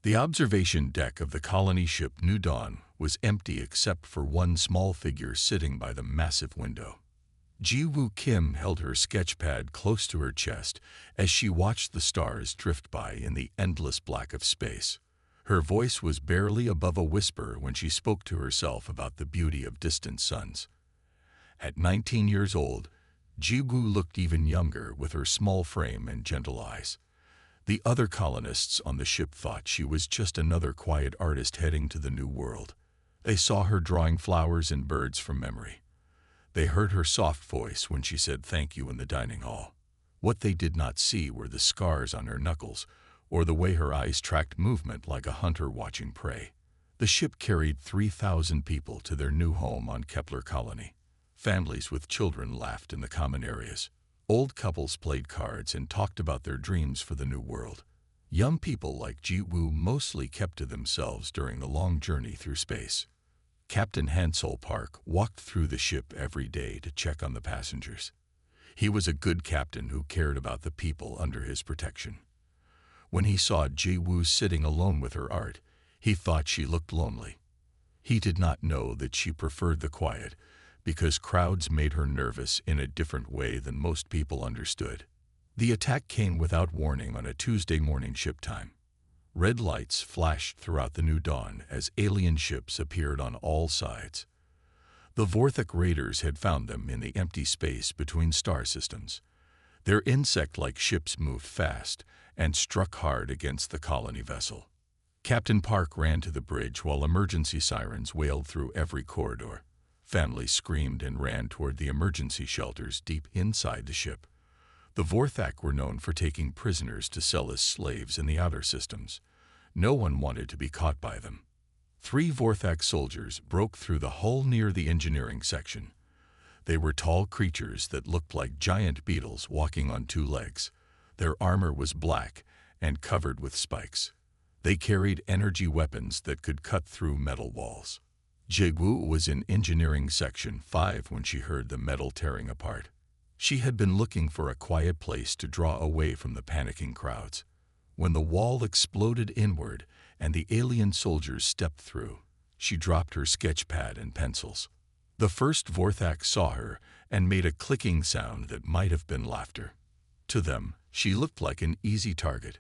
The observation deck of the colony ship New Dawn was empty except for one small figure sitting by the massive window. Ji-woo Kim held her sketchpad close to her chest as she watched the stars drift by in the endless black of space. Her voice was barely above a whisper when she spoke to herself about the beauty of distant suns. At 19 years old, Ji-woo looked even younger with her small frame and gentle eyes. The other colonists on the ship thought she was just another quiet artist heading to the new world. They saw her drawing flowers and birds from memory. They heard her soft voice when she said thank you in the dining hall. What they did not see were the scars on her knuckles or the way her eyes tracked movement like a hunter watching prey. The ship carried 3,000 people to their new home on Kepler Colony. Families with children laughed in the common areas. Old couples played cards and talked about their dreams for the new world. Young people like Ji-woo mostly kept to themselves during the long journey through space. Captain Hansol Park walked through the ship every day to check on the passengers. He was a good captain who cared about the people under his protection. When he saw Ji-woo sitting alone with her art, he thought she looked lonely. He did not know that she preferred the quiet, because crowds made her nervous in a different way than most people understood. The attack came without warning on a Tuesday morning ship time. Red lights flashed throughout the New Dawn as alien ships appeared on all sides. The Vorthok raiders had found them in the empty space between star systems. Their insect-like ships moved fast and struck hard against the colony vessel. Captain Park ran to the bridge while emergency sirens wailed through every corridor. Families screamed and ran toward the emergency shelters deep inside the ship. The Vorthok were known for taking prisoners to sell as slaves in the outer systems. No one wanted to be caught by them. 3 Vorthok soldiers broke through the hull near the engineering section. They were tall creatures that looked like giant beetles walking on 2 legs. Their armor was black and covered with spikes. They carried energy weapons that could cut through metal walls. Ji-woo was in Engineering Section 5 when she heard the metal tearing apart. She had been looking for a quiet place to draw away from the panicking crowds. When the wall exploded inward and the alien soldiers stepped through, she dropped her sketchpad and pencils. The first Vorthok saw her and made a clicking sound that might have been laughter. To them, she looked like an easy target,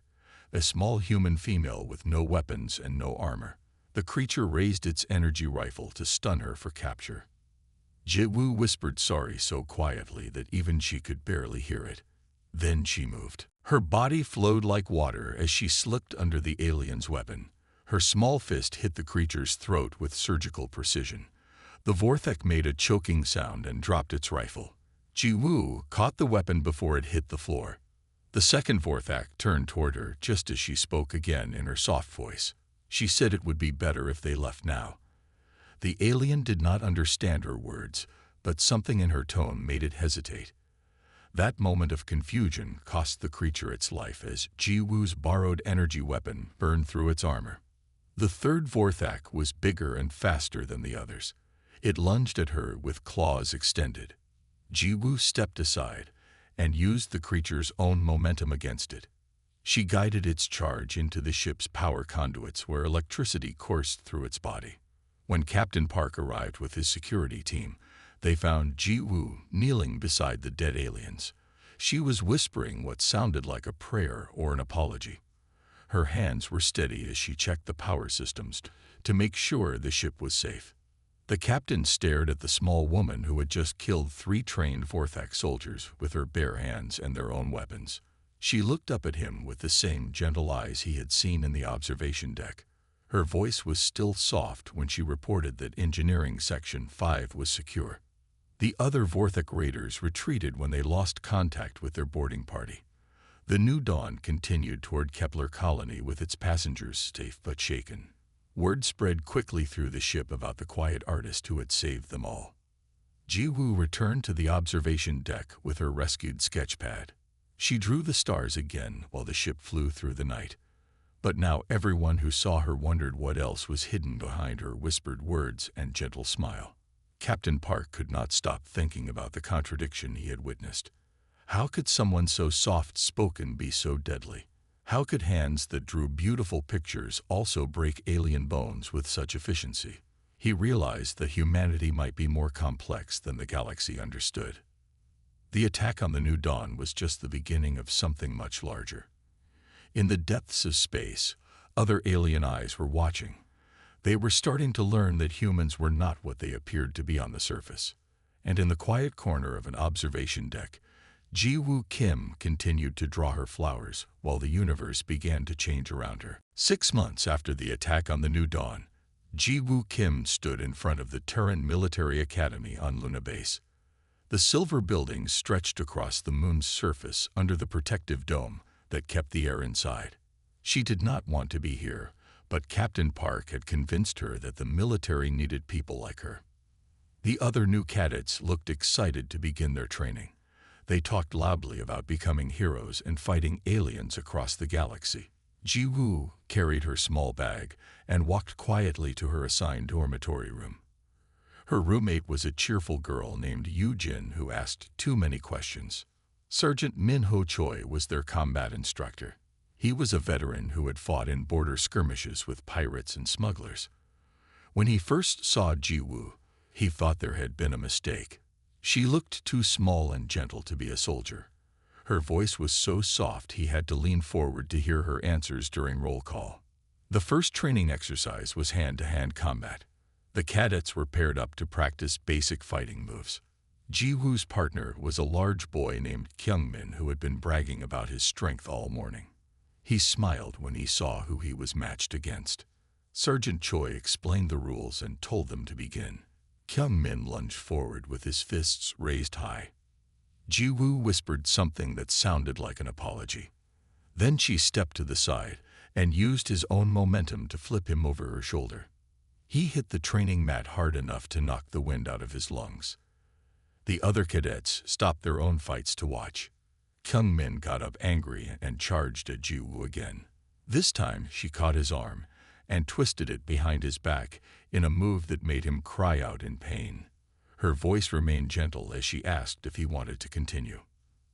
a small human female with no weapons and no armor. The creature raised its energy rifle to stun her for capture. Ji-woo whispered sorry so quietly that even she could barely hear it. Then she moved. Her body flowed like water as she slipped under the alien's weapon. Her small fist hit the creature's throat with surgical precision. The Vorthok made a choking sound and dropped its rifle. Ji-woo caught the weapon before it hit the floor. The second Vorthok turned toward her just as she spoke again in her soft voice. She said it would be better if they left now. The alien did not understand her words, but something in her tone made it hesitate. That moment of confusion cost the creature its life as Ji-woo's borrowed energy weapon burned through its armor. The third Vorthok was bigger and faster than the others. It lunged at her with claws extended. Ji-woo stepped aside and used the creature's own momentum against it. She guided its charge into the ship's power conduits where electricity coursed through its body. When Captain Park arrived with his security team, they found Ji-woo kneeling beside the dead aliens. She was whispering what sounded like a prayer or an apology. Her hands were steady as she checked the power systems to make sure the ship was safe. The captain stared at the small woman who had just killed 3 trained Vorthok soldiers with her bare hands and their own weapons. She looked up at him with the same gentle eyes he had seen in the observation deck. Her voice was still soft when she reported that Engineering Section 5 was secure. The other Vorthok raiders retreated when they lost contact with their boarding party. The New Dawn continued toward Kepler Colony with its passengers safe but shaken. Word spread quickly through the ship about the quiet artist who had saved them all. Ji-woo returned to the observation deck with her rescued sketchpad. She drew the stars again while the ship flew through the night. But now everyone who saw her wondered what else was hidden behind her whispered words and gentle smile. Captain Park could not stop thinking about the contradiction he had witnessed. How could someone so soft-spoken be so deadly? How could hands that drew beautiful pictures also break alien bones with such efficiency? He realized that humanity might be more complex than the galaxy understood. The attack on the New Dawn was just the beginning of something much larger. In the depths of space, other alien eyes were watching. They were starting to learn that humans were not what they appeared to be on the surface. And in the quiet corner of an observation deck, Ji-Woo Kim continued to draw her flowers while the universe began to change around her. 6 months after the attack on the New Dawn, Ji-Woo Kim stood in front of the Terran Military Academy on Luna Base. The silver buildings stretched across the moon's surface under the protective dome that kept the air inside. She did not want to be here, but Captain Park had convinced her that the military needed people like her. The other new cadets looked excited to begin their training. They talked loudly about becoming heroes and fighting aliens across the galaxy. Ji-Woo carried her small bag and walked quietly to her assigned dormitory room. Her roommate was a cheerful girl named Yoo-Jin who asked too many questions. Sergeant Min-Ho Choi was their combat instructor. He was a veteran who had fought in border skirmishes with pirates and smugglers. When he first saw Ji-Woo, he thought there had been a mistake. She looked too small and gentle to be a soldier. Her voice was so soft he had to lean forward to hear her answers during roll call. The first training exercise was hand-to-hand combat. The cadets were paired up to practice basic fighting moves. Ji-Woo's partner was a large boy named Kyungmin who had been bragging about his strength all morning. He smiled when he saw who he was matched against. Sergeant Choi explained the rules and told them to begin. Kyungmin lunged forward with his fists raised high. Ji-Woo whispered something that sounded like an apology. Then she stepped to the side and used his own momentum to flip him over her shoulder. He hit the training mat hard enough to knock the wind out of his lungs. The other cadets stopped their own fights to watch. Kyungmin got up angry and charged at Ji-Woo again. This time she caught his arm and twisted it behind his back in a move that made him cry out in pain. Her voice remained gentle as she asked if he wanted to continue.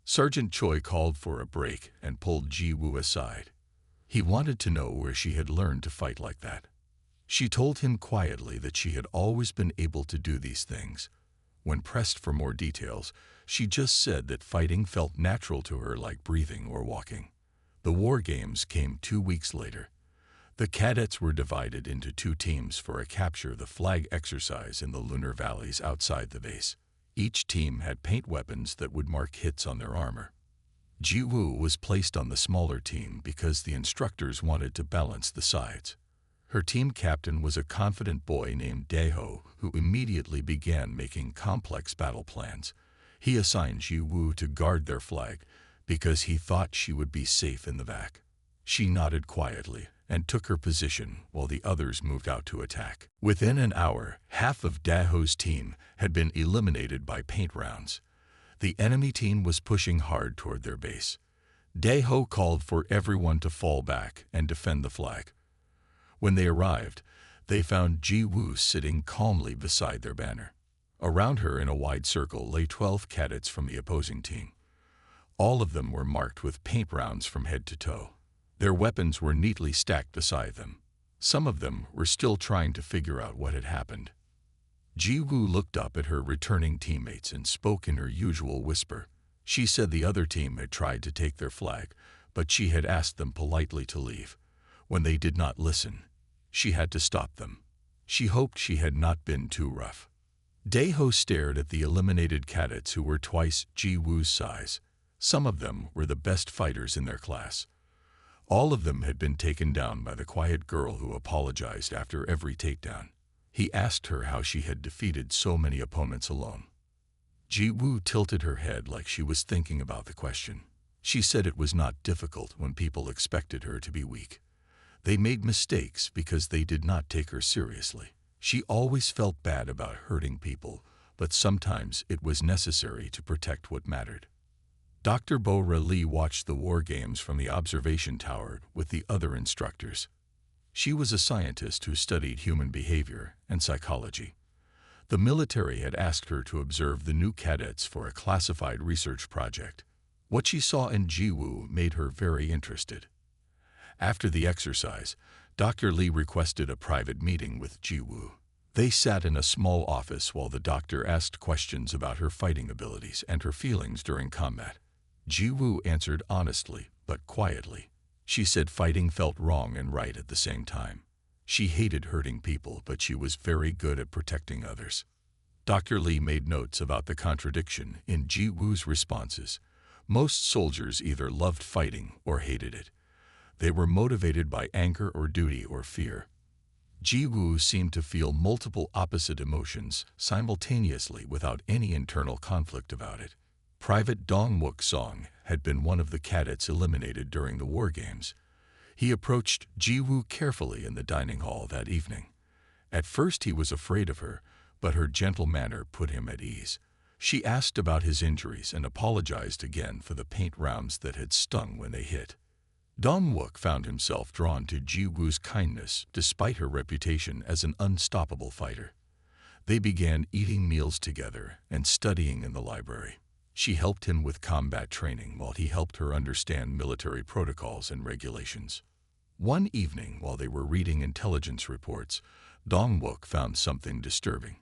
Sergeant Choi called for a break and pulled Ji-Woo aside. He wanted to know where she had learned to fight like that. She told him quietly that she had always been able to do these things. When pressed for more details, she just said that fighting felt natural to her like breathing or walking. The war games came 2 weeks later. The cadets were divided into 2 teams for a capture the flag exercise in the lunar valleys outside the base. Each team had paint weapons that would mark hits on their armor. Ji-Woo was placed on the smaller team because the instructors wanted to balance the sides. Her team captain was a confident boy named Dae-ho who immediately began making complex battle plans. He assigned Ji-Woo to guard their flag because he thought she would be safe in the back. She nodded quietly and took her position while the others moved out to attack. Within an hour, half of Dae-ho's team had been eliminated by paint rounds. The enemy team was pushing hard toward their base. Dae-ho called for everyone to fall back and defend the flag. When they arrived, they found Ji-Woo sitting calmly beside their banner. Around her in a wide circle lay 12 cadets from the opposing team. All of them were marked with paint rounds from head to toe. Their weapons were neatly stacked beside them. Some of them were still trying to figure out what had happened. Ji-Woo looked up at her returning teammates and spoke in her usual whisper. She said the other team had tried to take their flag, but she had asked them politely to leave. When they did not listen, she had to stop them. She hoped she had not been too rough. Dae-ho stared at the eliminated cadets who were twice Ji-Woo's size. Some of them were the best fighters in their class. All of them had been taken down by the quiet girl who apologized after every takedown. He asked her how she had defeated so many opponents alone. Ji-Woo tilted her head like she was thinking about the question. She said it was not difficult when people expected her to be weak. They made mistakes because they did not take her seriously. She always felt bad about hurting people, but sometimes it was necessary to protect what mattered. Dr. Bo-Ra Lee watched the war games from the observation tower with the other instructors. She was a scientist who studied human behavior and psychology. The military had asked her to observe the new cadets for a classified research project. What she saw in Ji-Woo made her very interested. After the exercise, Dr. Lee requested a private meeting with Ji-woo. They sat in a small office while the doctor asked questions about her fighting abilities and her feelings during combat. Ji-woo answered honestly, but quietly. She said fighting felt wrong and right at the same time. She hated hurting people, but she was very good at protecting others. Dr. Lee made notes about the contradiction in Ji-woo's responses. Most soldiers either loved fighting or hated it. They were motivated by anger or duty or fear. Ji-woo seemed to feel multiple opposite emotions simultaneously without any internal conflict about it. Private Dong-wook Song had been one of the cadets eliminated during the war games. He approached Ji-woo carefully in the dining hall that evening. At first he was afraid of her, but her gentle manner put him at ease. She asked about his injuries and apologized again for the paint rounds that had stung when they hit. Dong-wook found himself drawn to Ji-woo's kindness despite her reputation as an unstoppable fighter. They began eating meals together and studying in the library. She helped him with combat training while he helped her understand military protocols and regulations. One evening, while they were reading intelligence reports, Dong-wook found something disturbing.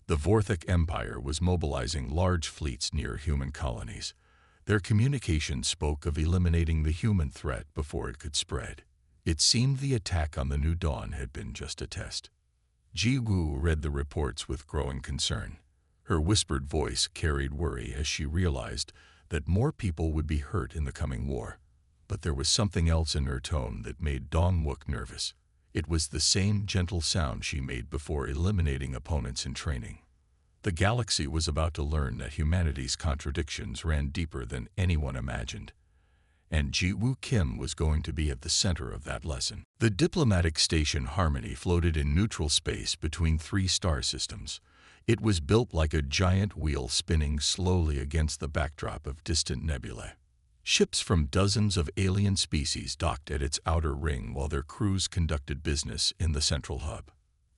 The Vorthok Empire was mobilizing large fleets near human colonies. Their communication spoke of eliminating the human threat before it could spread. It seemed the attack on the New Dawn had been just a test. Ji-woo read the reports with growing concern. Her whispered voice carried worry as she realized that more people would be hurt in the coming war. But there was something else in her tone that made Dong-wook nervous. It was the same gentle sound she made before eliminating opponents in training. The galaxy was about to learn that humanity's contradictions ran deeper than anyone imagined. And Ji-woo Kim was going to be at the center of that lesson. The diplomatic station Harmony floated in neutral space between 3 star systems. It was built like a giant wheel spinning slowly against the backdrop of distant nebulae. Ships from dozens of alien species docked at its outer ring while their crews conducted business in the central hub.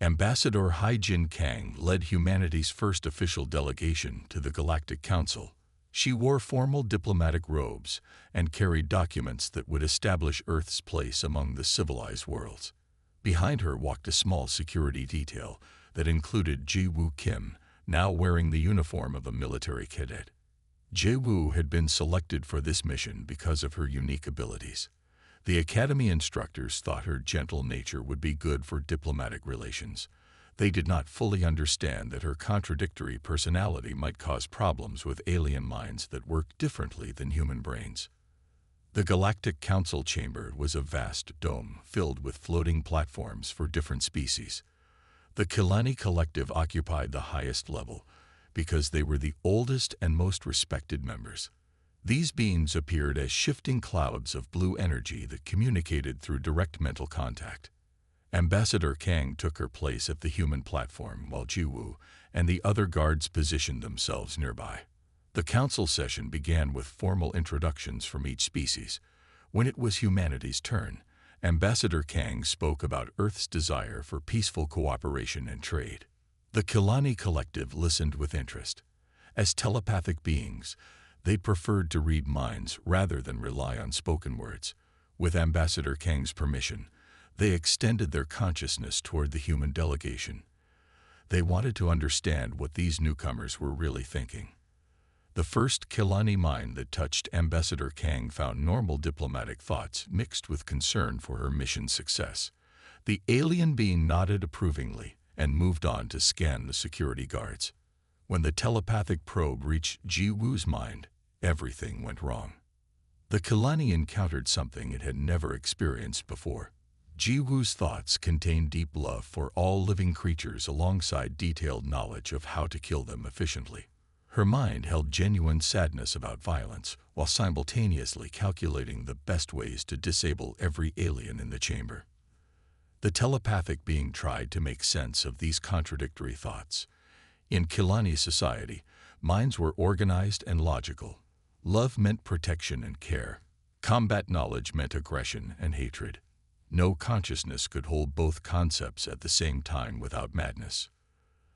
Ambassador Hai-Jin Kang led humanity's first official delegation to the Galactic Council. She wore formal diplomatic robes and carried documents that would establish Earth's place among the civilized worlds. Behind her walked a small security detail that included Ji-woo Kim, now wearing the uniform of a military cadet. Ji-woo had been selected for this mission because of her unique abilities. The academy instructors thought her gentle nature would be good for diplomatic relations. They did not fully understand that her contradictory personality might cause problems with alien minds that work differently than human brains. The Galactic Council chamber was a vast dome filled with floating platforms for different species. The Kilani Collective occupied the highest level because they were the oldest and most respected members. These beings appeared as shifting clouds of blue energy that communicated through direct mental contact. Ambassador Kang took her place at the human platform while Ji-woo and the other guards positioned themselves nearby. The council session began with formal introductions from each species. When it was humanity's turn, Ambassador Kang spoke about Earth's desire for peaceful cooperation and trade. The Kilani Collective listened with interest. As telepathic beings, they preferred to read minds rather than rely on spoken words. With Ambassador Kang's permission, they extended their consciousness toward the human delegation. They wanted to understand what these newcomers were really thinking. The first Kilani mind that touched Ambassador Kang found normal diplomatic thoughts mixed with concern for her mission's success. The alien being nodded approvingly and moved on to scan the security guards. When the telepathic probe reached Ji-woo's mind, everything went wrong. The Kilani encountered something it had never experienced before. Ji-woo's thoughts contained deep love for all living creatures alongside detailed knowledge of how to kill them efficiently. Her mind held genuine sadness about violence while simultaneously calculating the best ways to disable every alien in the chamber. The telepathic being tried to make sense of these contradictory thoughts. In Kilani society, minds were organized and logical. Love meant protection and care. Combat knowledge meant aggression and hatred. No consciousness could hold both concepts at the same time without madness.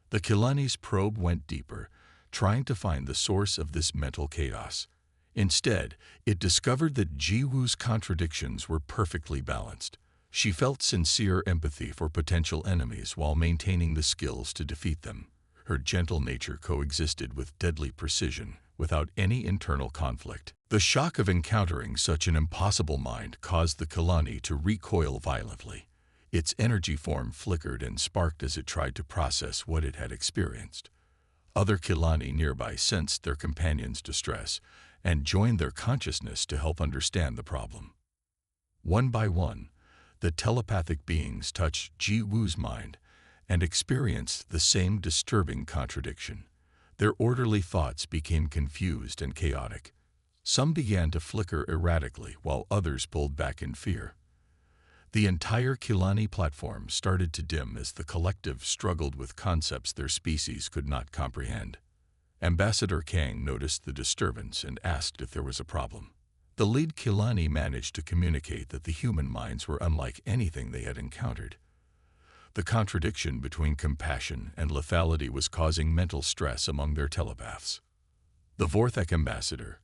The Kilani's probe went deeper, trying to find the source of this mental chaos. Instead, it discovered that Jiwoo's contradictions were perfectly balanced. She felt sincere empathy for potential enemies while maintaining the skills to defeat them. Her gentle nature coexisted with deadly precision, without any internal conflict. The shock of encountering such an impossible mind caused the Kalani to recoil violently. Its energy form flickered and sparked as it tried to process what it had experienced. Other Kalani nearby sensed their companion's distress and joined their consciousness to help understand the problem. One by one, the telepathic beings touched Jiwoo's mind and experienced the same disturbing contradiction. Their orderly thoughts became confused and chaotic. Some began to flicker erratically while others pulled back in fear. The entire Kalani platform started to dim as the collective struggled with concepts their species could not comprehend. Ambassador Kang noticed the disturbance and asked if there was a problem. The lead Kalani managed to communicate that the human minds were unlike anything they had encountered. The contradiction between compassion and lethality was causing mental stress among their telepaths. The Vorthak ambassador,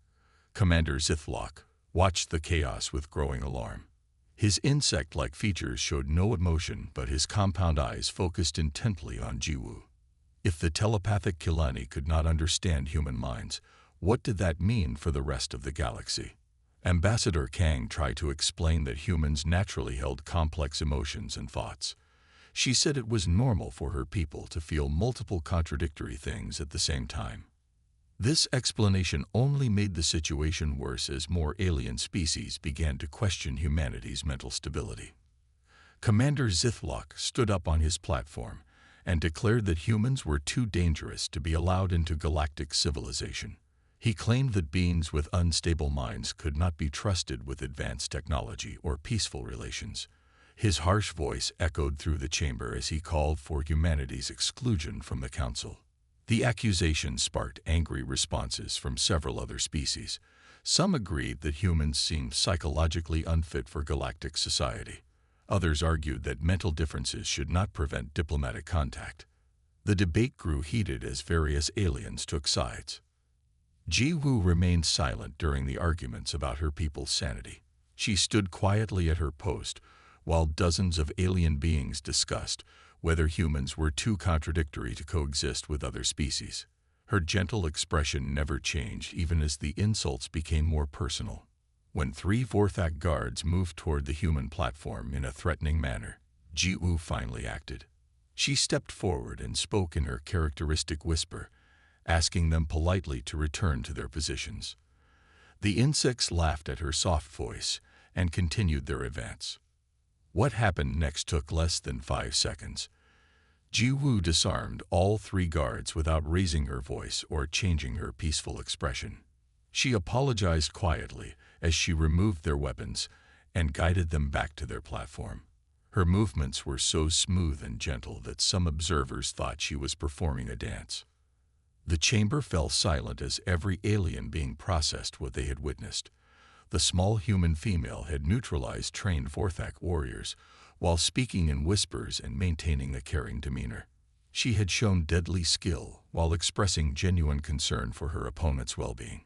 Commander Zithlock, watched the chaos with growing alarm. His insect-like features showed no emotion, but his compound eyes focused intently on Jiwoo. If the telepathic Kalani could not understand human minds, what did that mean for the rest of the galaxy? Ambassador Kang tried to explain that humans naturally held complex emotions and thoughts. She said it was normal for her people to feel multiple contradictory things at the same time. This explanation only made the situation worse as more alien species began to question humanity's mental stability. Commander Zithlock stood up on his platform and declared that humans were too dangerous to be allowed into galactic civilization. He claimed that beings with unstable minds could not be trusted with advanced technology or peaceful relations. His harsh voice echoed through the chamber as he called for humanity's exclusion from the council. The accusation sparked angry responses from several other species. Some agreed that humans seemed psychologically unfit for galactic society. Others argued that mental differences should not prevent diplomatic contact. The debate grew heated as various aliens took sides. Jiwoo remained silent during the arguments about her people's sanity. She stood quietly at her post, while dozens of alien beings discussed whether humans were too contradictory to coexist with other species. Her gentle expression never changed even as the insults became more personal. When 3 Vorthak guards moved toward the human platform in a threatening manner, Jiwoo finally acted. She stepped forward and spoke in her characteristic whisper, asking them politely to return to their positions. The insects laughed at her soft voice and continued their advance. What happened next took less than 5 seconds. Jiwoo disarmed all 3 guards without raising her voice or changing her peaceful expression. She apologized quietly as she removed their weapons and guided them back to their platform. Her movements were so smooth and gentle that some observers thought she was performing a dance. The chamber fell silent as every alien being processed what they had witnessed. The small human female had neutralized trained Vorthak warriors while speaking in whispers and maintaining a caring demeanor. She had shown deadly skill while expressing genuine concern for her opponent's well-being.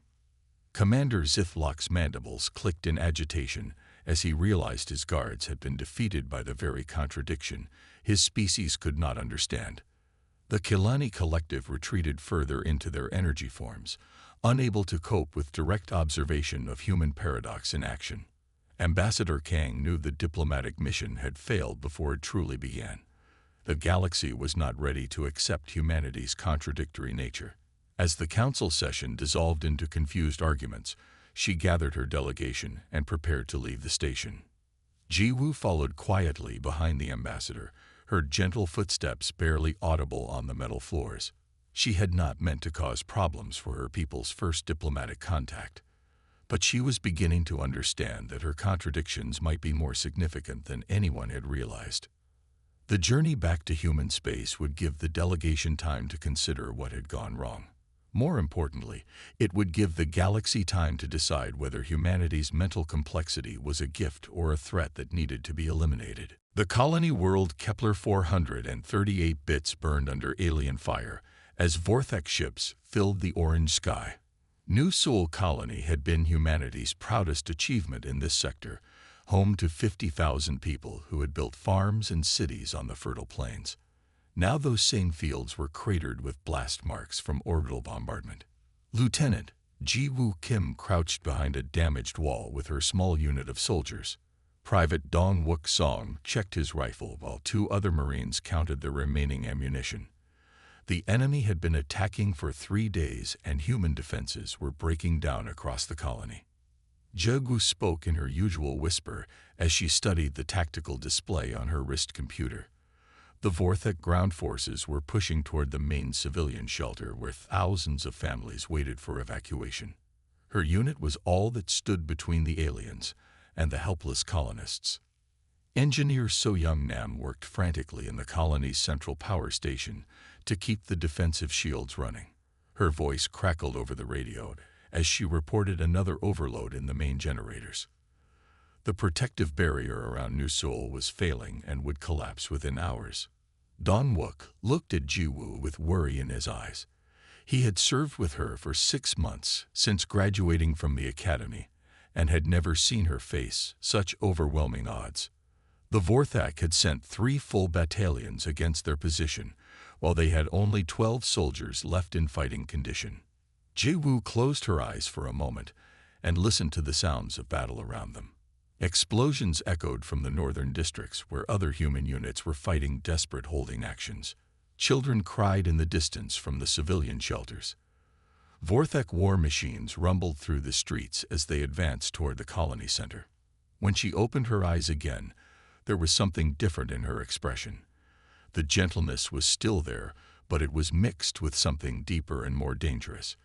Commander Zithlock's mandibles clicked in agitation as he realized his guards had been defeated by the very contradiction his species could not understand. The Kalani collective retreated further into their energy forms, unable to cope with direct observation of human paradox in action. Ambassador Kang knew the diplomatic mission had failed before it truly began. The galaxy was not ready to accept humanity's contradictory nature. As the council session dissolved into confused arguments, she gathered her delegation and prepared to leave the station. Jiwoo followed quietly behind the ambassador, her gentle footsteps barely audible on the metal floors. She had not meant to cause problems for her people's first diplomatic contact, but she was beginning to understand that her contradictions might be more significant than anyone had realized. The journey back to human space would give the delegation time to consider what had gone wrong. More importantly, it would give the galaxy time to decide whether humanity's mental complexity was a gift or a threat that needed to be eliminated. The colony world Kepler 438 bits burned under alien fire as Vorthak ships filled the orange sky. New Seoul Colony had been humanity's proudest achievement in this sector, home to 50,000 people who had built farms and cities on the fertile plains. Now those same fields were cratered with blast marks from orbital bombardment. Lieutenant Ji-woo Kim crouched behind a damaged wall with her small unit of soldiers. Private Dong-wook Song checked his rifle while two other Marines counted their remaining ammunition. The enemy had been attacking for 3 days and human defenses were breaking down across the colony. Jegu spoke in her usual whisper as she studied the tactical display on her wrist computer. The Vorthek ground forces were pushing toward the main civilian shelter where thousands of families waited for evacuation. Her unit was all that stood between the aliens and the helpless colonists. Engineer So Young-nam worked frantically in the colony's central power station to keep the defensive shields running. Her voice crackled over the radio as she reported another overload in the main generators. The protective barrier around New Seoul was failing and would collapse within hours. Dong-wook looked at Ji-woo with worry in his eyes. He had served with her for 6 months since graduating from the academy and had never seen her face such overwhelming odds. The Vorthak had sent 3 full battalions against their position, while they had only 12 soldiers left in fighting condition. Ji-woo closed her eyes for a moment and listened to the sounds of battle around them. Explosions echoed from the northern districts where other human units were fighting desperate holding actions. Children cried in the distance from the civilian shelters. Vorthek war machines rumbled through the streets as they advanced toward the colony center. When she opened her eyes again, there was something different in her expression. The gentleness was still there, but it was mixed with something deeper and more dangerous.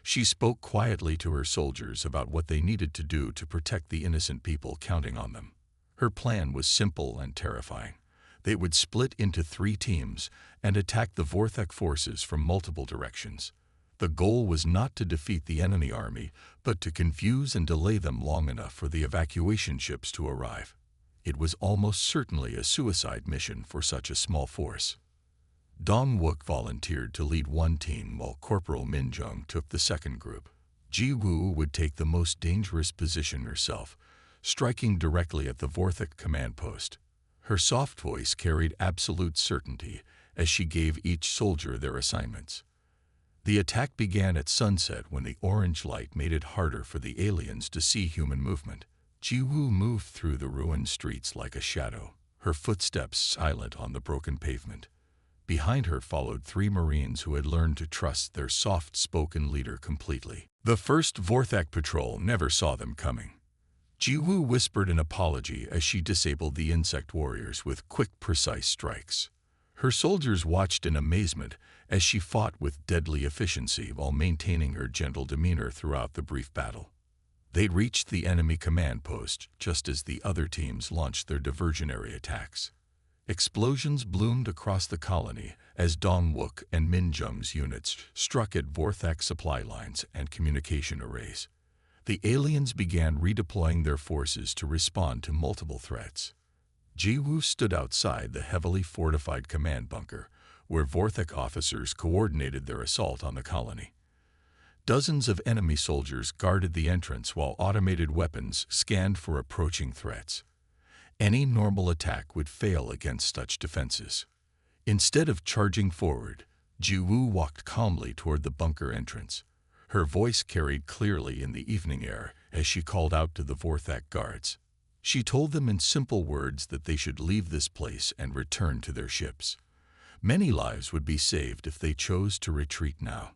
She spoke quietly to her soldiers about what they needed to do to protect the innocent people counting on them. Her plan was simple and terrifying. They would split into 3 teams and attack the Vorthek forces from multiple directions. The goal was not to defeat the enemy army, but to confuse and delay them long enough for the evacuation ships to arrive. It was almost certainly a suicide mission for such a small force. Dong-wook volunteered to lead one team while Corporal Min-jung took the second group. Ji-woo would take the most dangerous position herself, striking directly at the Vorthek command post. Her soft voice carried absolute certainty as she gave each soldier their assignments. The attack began at sunset when the orange light made it harder for the aliens to see human movement. Ji-woo moved through the ruined streets like a shadow, her footsteps silent on the broken pavement. Behind her followed 3 Marines who had learned to trust their soft-spoken leader completely. The first Vorthak patrol never saw them coming. Ji-woo whispered an apology as she disabled the insect warriors with quick, precise strikes. Her soldiers watched in amazement as she fought with deadly efficiency while maintaining her gentle demeanor throughout the brief battle. They'd reached the enemy command post just as the other teams launched their diversionary attacks. Explosions bloomed across the colony as Dong-wook and Min-jung's units struck at Vorthak supply lines and communication arrays. The aliens began redeploying their forces to respond to multiple threats. Ji-woo stood outside the heavily fortified command bunker, where Vorthek officers coordinated their assault on the colony. Dozens of enemy soldiers guarded the entrance while automated weapons scanned for approaching threats. Any normal attack would fail against such defenses. Instead of charging forward, Ji-woo walked calmly toward the bunker entrance. Her voice carried clearly in the evening air as she called out to the Vorthak guards. She told them in simple words that they should leave this place and return to their ships. Many lives would be saved if they chose to retreat now.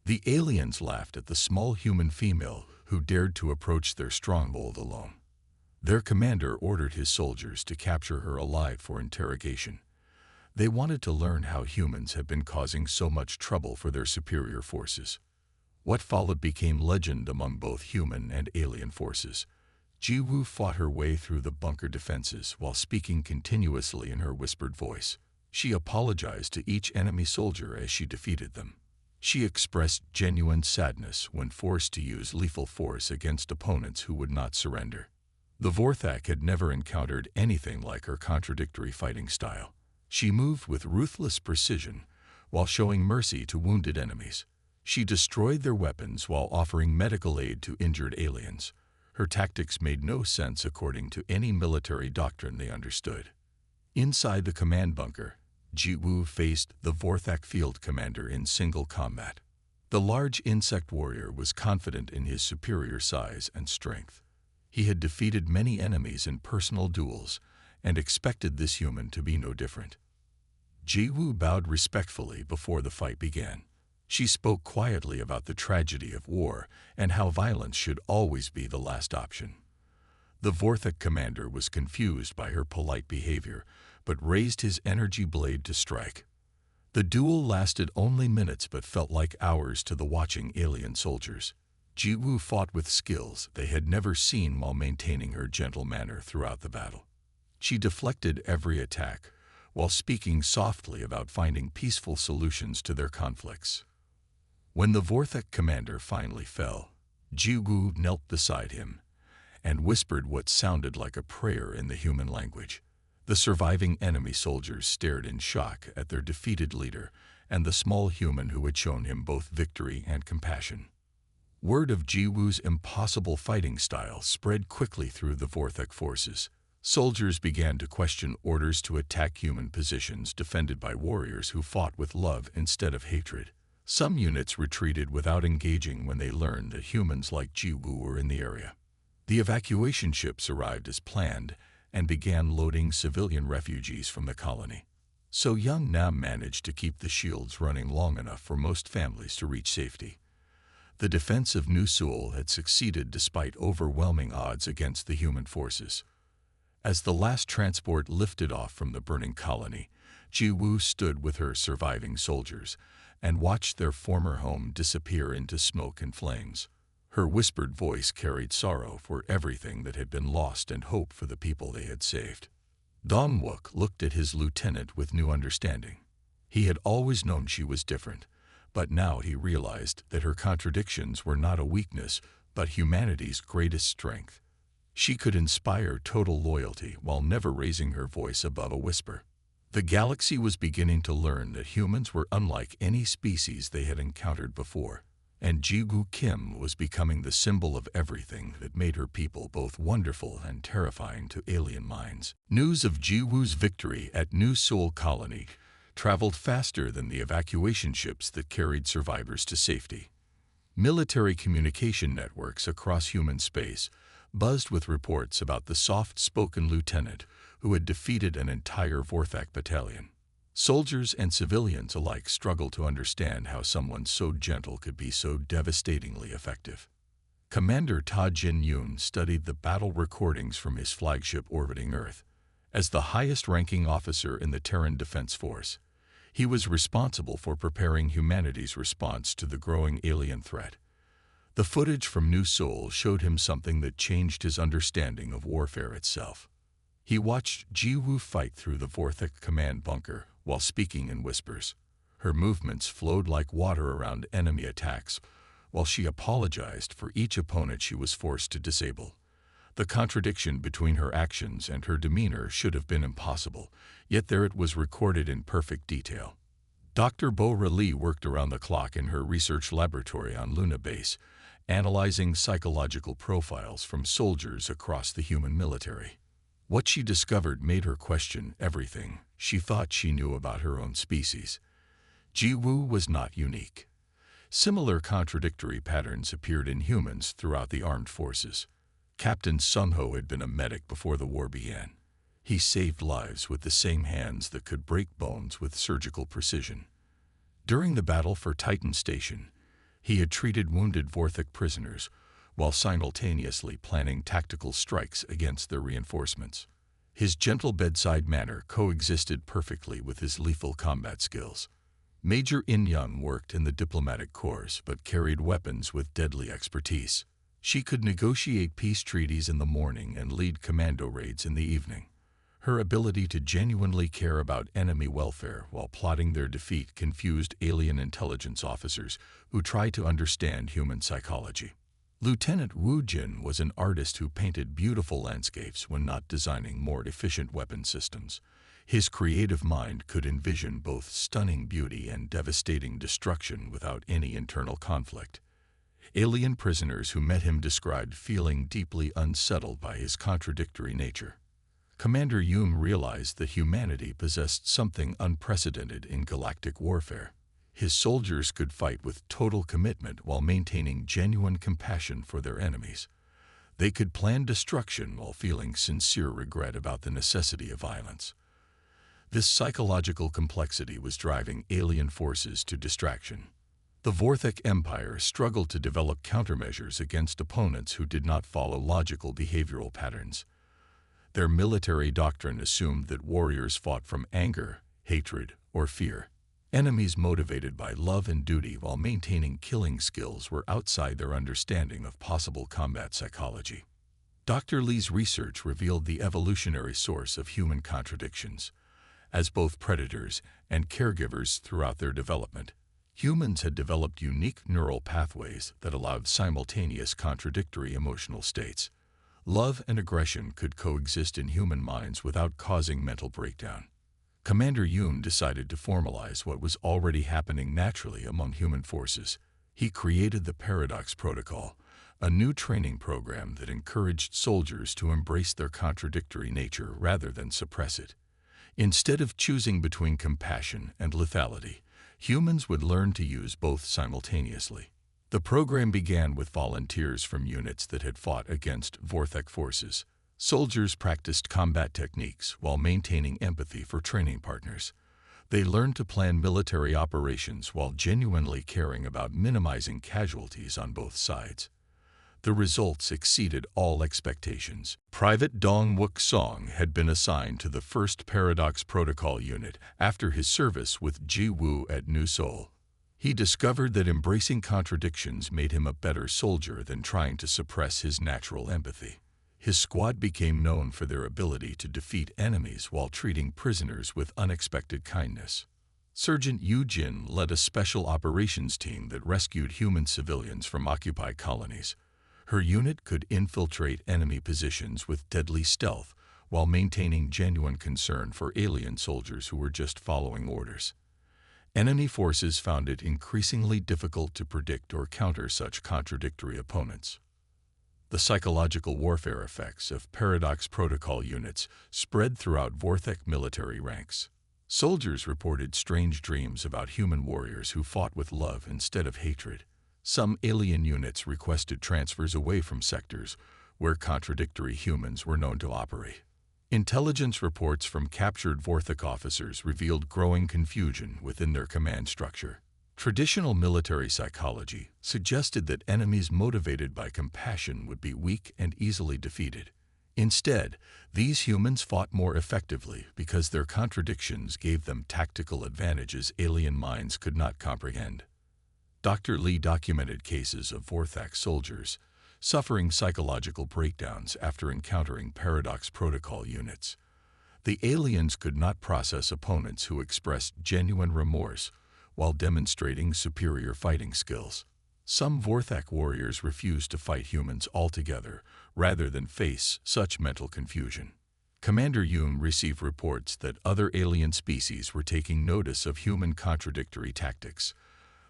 The aliens laughed at the small human female who dared to approach their stronghold alone. Their commander ordered his soldiers to capture her alive for interrogation. They wanted to learn how humans had been causing so much trouble for their superior forces. What followed became legend among both human and alien forces. Ji-woo fought her way through the bunker defenses while speaking continuously in her whispered voice. She apologized to each enemy soldier as she defeated them. She expressed genuine sadness when forced to use lethal force against opponents who would not surrender. The Vorthak had never encountered anything like her contradictory fighting style. She moved with ruthless precision while showing mercy to wounded enemies. She destroyed their weapons while offering medical aid to injured aliens. Her tactics made no sense according to any military doctrine they understood. Inside the command bunker, Ji-woo faced the Vorthak field commander in single combat. The large insect warrior was confident in his superior size and strength. He had defeated many enemies in personal duels and expected this human to be no different. Ji-woo bowed respectfully before the fight began. She spoke quietly about the tragedy of war and how violence should always be the last option. The Vorthak commander was confused by her polite behavior, but raised his energy blade to strike. The duel lasted only minutes but felt like hours to the watching alien soldiers. Ji-woo fought with skills they had never seen while maintaining her gentle manner throughout the battle. She deflected every attack, while speaking softly about finding peaceful solutions to their conflicts. When the Vorthak commander finally fell, Ji-woo knelt beside him and whispered what sounded like a prayer in the human language. The surviving enemy soldiers stared in shock at their defeated leader and the small human who had shown him both victory and compassion. Word of Ji-woo's impossible fighting style spread quickly through the Vorthak forces. Soldiers began to question orders to attack human positions defended by warriors who fought with love instead of hatred. Some units retreated without engaging when they learned that humans like Ji-woo were in the area. The evacuation ships arrived as planned and began loading civilian refugees from the colony. So young Nam managed to keep the shields running long enough for most families to reach safety. The defense of New Seoul had succeeded despite overwhelming odds against the human forces. As the last transport lifted off from the burning colony, Ji-woo stood with her surviving soldiers and watched their former home disappear into smoke and flames. Her whispered voice carried sorrow for everything that had been lost and hope for the people they had saved. Dong-wook looked at his lieutenant with new understanding. He had always known she was different, but now he realized that her contradictions were not a weakness, but humanity's greatest strength. She could inspire total loyalty while never raising her voice above a whisper. The galaxy was beginning to learn that humans were unlike any species they had encountered before, and Ji-woo Kim was becoming the symbol of everything that made her people both wonderful and terrifying to alien minds. News of Ji-woo's victory at New Seoul Colony traveled faster than the evacuation ships that carried survivors to safety. Military communication networks across human space buzzed with reports about the soft-spoken lieutenant who had defeated an entire Vorthak battalion. Soldiers and civilians alike struggled to understand how someone so gentle could be so devastatingly effective. Commander Ta Jin-yoon studied the battle recordings from his flagship orbiting Earth. As the highest-ranking officer in the Terran Defense Force, he was responsible for preparing humanity's response to the growing alien threat. The footage from New Seoul showed him something that changed his understanding of warfare itself. He watched Ji-woo fight through the Vorthak command bunker while speaking in whispers. Her movements flowed like water around enemy attacks, while she apologized for each opponent she was forced to disable. The contradiction between her actions and her demeanor should have been impossible, yet there it was recorded in perfect detail. Dr. Bo-ra Lee worked around the clock in her research laboratory on Luna Base, analyzing psychological profiles from soldiers across the human military. What she discovered made her question everything she thought she knew about her own species. Ji-woo was not unique. Similar contradictory patterns appeared in humans throughout the armed forces. Captain Sung-ho had been a medic before the war began. He saved lives with the same hands that could break bones with surgical precision. During the battle for Titan Station, he had treated wounded Vorthak prisoners while simultaneously planning tactical strikes against their reinforcements. His gentle bedside manner coexisted perfectly with his lethal combat skills. Major In-young worked in the diplomatic corps but carried weapons with deadly expertise. She could negotiate peace treaties in the morning and lead commando raids in the evening. Her ability to genuinely care about enemy welfare while plotting their defeat confused alien intelligence officers who tried to understand human psychology. Lieutenant Woo Jin was an artist who painted beautiful landscapes when not designing more efficient weapon systems. His creative mind could envision both stunning beauty and devastating destruction without any internal conflict. Alien prisoners who met him described feeling deeply unsettled by his contradictory nature. Commander Hume realized that humanity possessed something unprecedented in galactic warfare. His soldiers could fight with total commitment while maintaining genuine compassion for their enemies. They could plan destruction while feeling sincere regret about the necessity of violence. This psychological complexity was driving alien forces to distraction. The Vorthek Empire struggled to develop countermeasures against opponents who did not follow logical behavioral patterns. Their military doctrine assumed that warriors fought from anger, hatred, or fear. Enemies motivated by love and duty while maintaining killing skills were outside their understanding of possible combat psychology. Dr. Lee's research revealed the evolutionary source of human contradictions. As both predators and caregivers throughout their development, humans had developed unique neural pathways that allowed simultaneous contradictory emotional states. Love and aggression could coexist in human minds without causing mental breakdown. Commander Hume decided to formalize what was already happening naturally among human forces. He created the Paradox Protocol, a new training program that encouraged soldiers to embrace their contradictory nature rather than suppress it. Instead of choosing between compassion and lethality, humans would learn to use both simultaneously. The program began with volunteers from units that had fought against Vorthek forces. Soldiers practiced combat techniques while maintaining empathy for training partners. They learned to plan military operations while genuinely caring about minimizing casualties on both sides. The results exceeded all expectations. Private Dong Wook Song had been assigned to the 1st Paradox Protocol unit after his service with Ji Woo at New Seoul. He discovered that embracing contradictions made him a better soldier than trying to suppress his natural empathy. His squad became known for their ability to defeat enemies while treating prisoners with unexpected kindness. Sergeant Yu Jin led a special operations team that rescued human civilians from occupied colonies. Her unit could infiltrate enemy positions with deadly stealth while maintaining genuine concern for alien soldiers who were just following orders. Enemy forces found it increasingly difficult to predict or counter such contradictory opponents. The psychological warfare effects of Paradox Protocol units spread throughout Vorthek military ranks. Soldiers reported strange dreams about human warriors who fought with love instead of hatred. Some alien units requested transfers away from sectors where contradictory humans were known to operate. Intelligence reports from captured Vorthek officers revealed growing confusion within their command structure. Traditional military psychology suggested that enemies motivated by compassion would be weak and easily defeated. Instead, these humans fought more effectively because their contradictions gave them tactical advantages alien minds could not comprehend. Dr. Lee documented cases of Vorthek soldiers suffering psychological breakdowns after encountering Paradox Protocol units. The aliens could not process opponents who expressed genuine remorse while demonstrating superior fighting skills. Some Vorthek warriors refused to fight humans altogether rather than face such mental confusion. Commander Hume received reports that other alien species were taking notice of human contradictory tactics.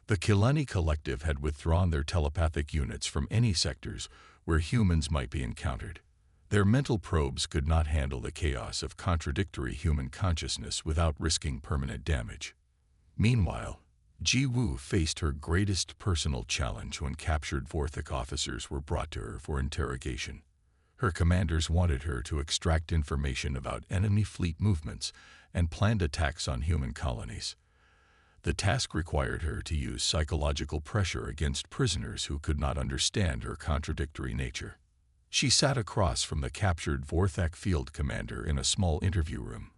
The Kilani Collective had withdrawn their telepathic units from any sectors where humans might be encountered. Their mental probes could not handle the chaos of contradictory human consciousness without risking permanent damage. Meanwhile, Ji Woo faced her greatest personal challenge when captured Vorthek officers were brought to her for interrogation. Her commanders wanted her to extract information about enemy fleet movements and planned attacks on human colonies. The task required her to use psychological pressure against prisoners who could not understand her contradictory nature. She sat across from the captured Vorthek field commander in a small interview room.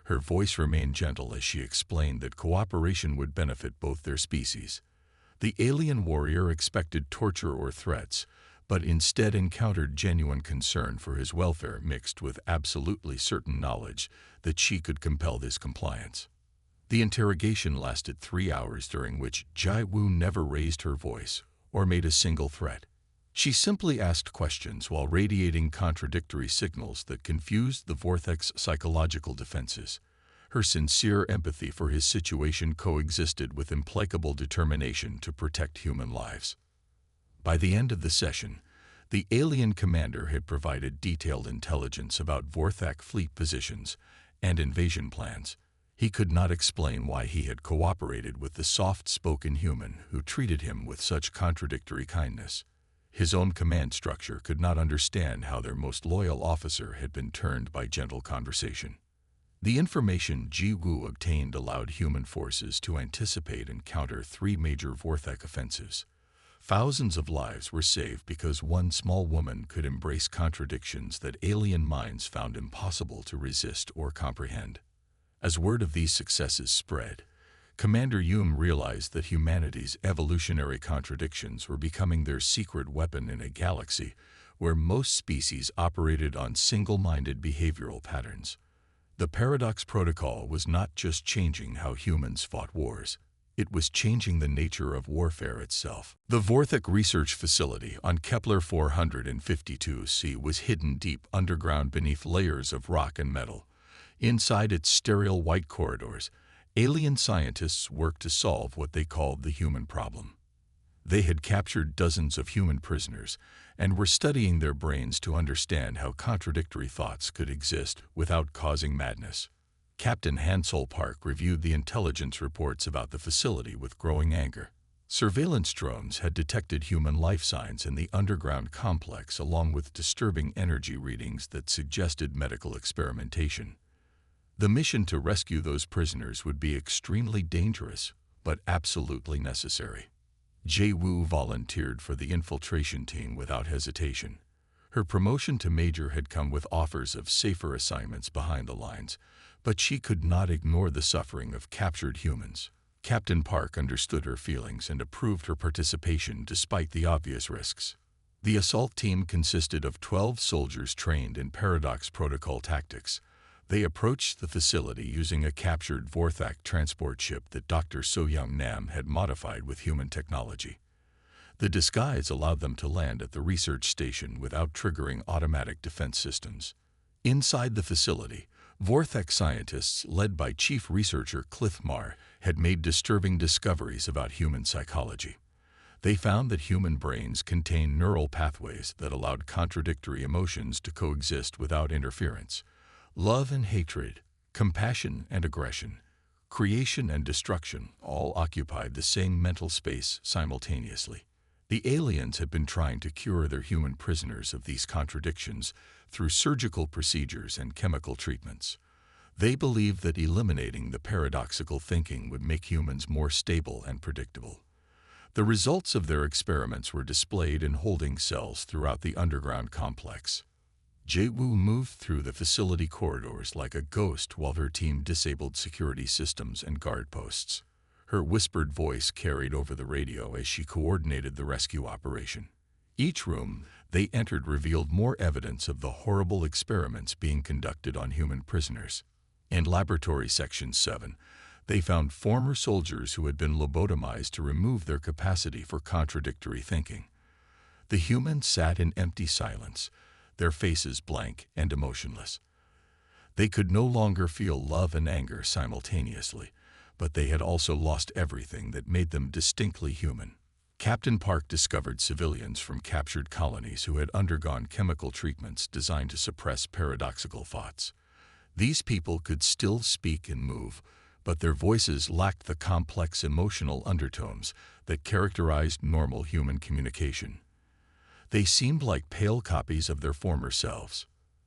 Her voice remained gentle as she explained that cooperation would benefit both their species. The alien warrior expected torture or threats, but instead encountered genuine concern for his welfare mixed with absolutely certain knowledge that she could compel his compliance. The interrogation lasted 3 hours, during which Ji Woo never raised her voice or made a single threat. She simply asked questions while radiating contradictory signals that confused the Vorthek's psychological defenses. Her sincere empathy for his situation coexisted with implacable determination to protect human lives. By the end of the session, the alien commander had provided detailed intelligence about Vorthak fleet positions and invasion plans. He could not explain why he had cooperated with the soft-spoken human who treated him with such contradictory kindness. His own command structure could not understand how their most loyal officer had been turned by gentle conversation. The information Ji Wu obtained allowed human forces to anticipate and counter 3 major Vorthak offensives. Thousands of lives were saved because one small woman could embrace contradictions that alien minds found impossible to resist or comprehend. As word of these successes spread, Commander Hume realized that humanity's evolutionary contradictions were becoming their secret weapon in a galaxy where most species operated on single-minded behavioral patterns. The Paradox Protocol was not just changing how humans fought wars, it was changing the nature of warfare itself. The Vorthak Research Facility on Kepler 452c was hidden deep underground beneath layers of rock and metal. Inside its sterile white corridors, alien scientists worked to solve what they called the human problem. They had captured dozens of human prisoners and were studying their brains to understand how contradictory thoughts could exist without causing madness. Captain Hansel Park reviewed the intelligence reports about the facility with growing anger. Surveillance drones had detected human life signs in the underground complex along with disturbing energy readings that suggested medical experimentation. The mission to rescue those prisoners would be extremely dangerous, but absolutely necessary. Ji Wu volunteered for the infiltration team without hesitation. Her promotion to major had come with offers of safer assignments behind the lines, but she could not ignore the suffering of captured humans. Captain Park understood her feelings and approved her participation despite the obvious risks. The assault team consisted of 12 soldiers trained in Paradox Protocol tactics. They approached the facility using a captured Vorthak transport ship that Dr. So-Young Nam had modified with human technology. The disguise allowed them to land at the research station without triggering automatic defense systems. Inside the facility, Vorthak scientists, led by Chief Researcher Cliff Marr, had made disturbing discoveries about human psychology. They found that human brains contain neural pathways that allowed contradictory emotions to coexist without interference. Love and hatred, compassion and aggression, creation and destruction all occupied the same mental space simultaneously. The aliens had been trying to cure their human prisoners of these contradictions through surgical procedures and chemical treatments. They believed that eliminating the paradoxical thinking would make humans more stable and predictable. The results of their experiments were displayed in holding cells throughout the underground complex. Ji Wu moved through the facility corridors like a ghost while her team disabled security systems and guard posts. Her whispered voice carried over the radio as she coordinated the rescue operation. Each room they entered revealed more evidence of the horrible experiments being conducted on human prisoners. In Laboratory Section 7, they found former soldiers who had been lobotomized to remove their capacity for contradictory thinking. The humans sat in empty silence, their faces blank and emotionless. They could no longer feel love and anger simultaneously, but they had also lost everything that made them distinctly human. Captain Park discovered civilians from captured colonies who had undergone chemical treatments designed to suppress paradoxical thoughts. These people could still speak and move, but their voices lacked the complex emotional undertones that characterized normal human communication. They seemed like pale copies of their former selves.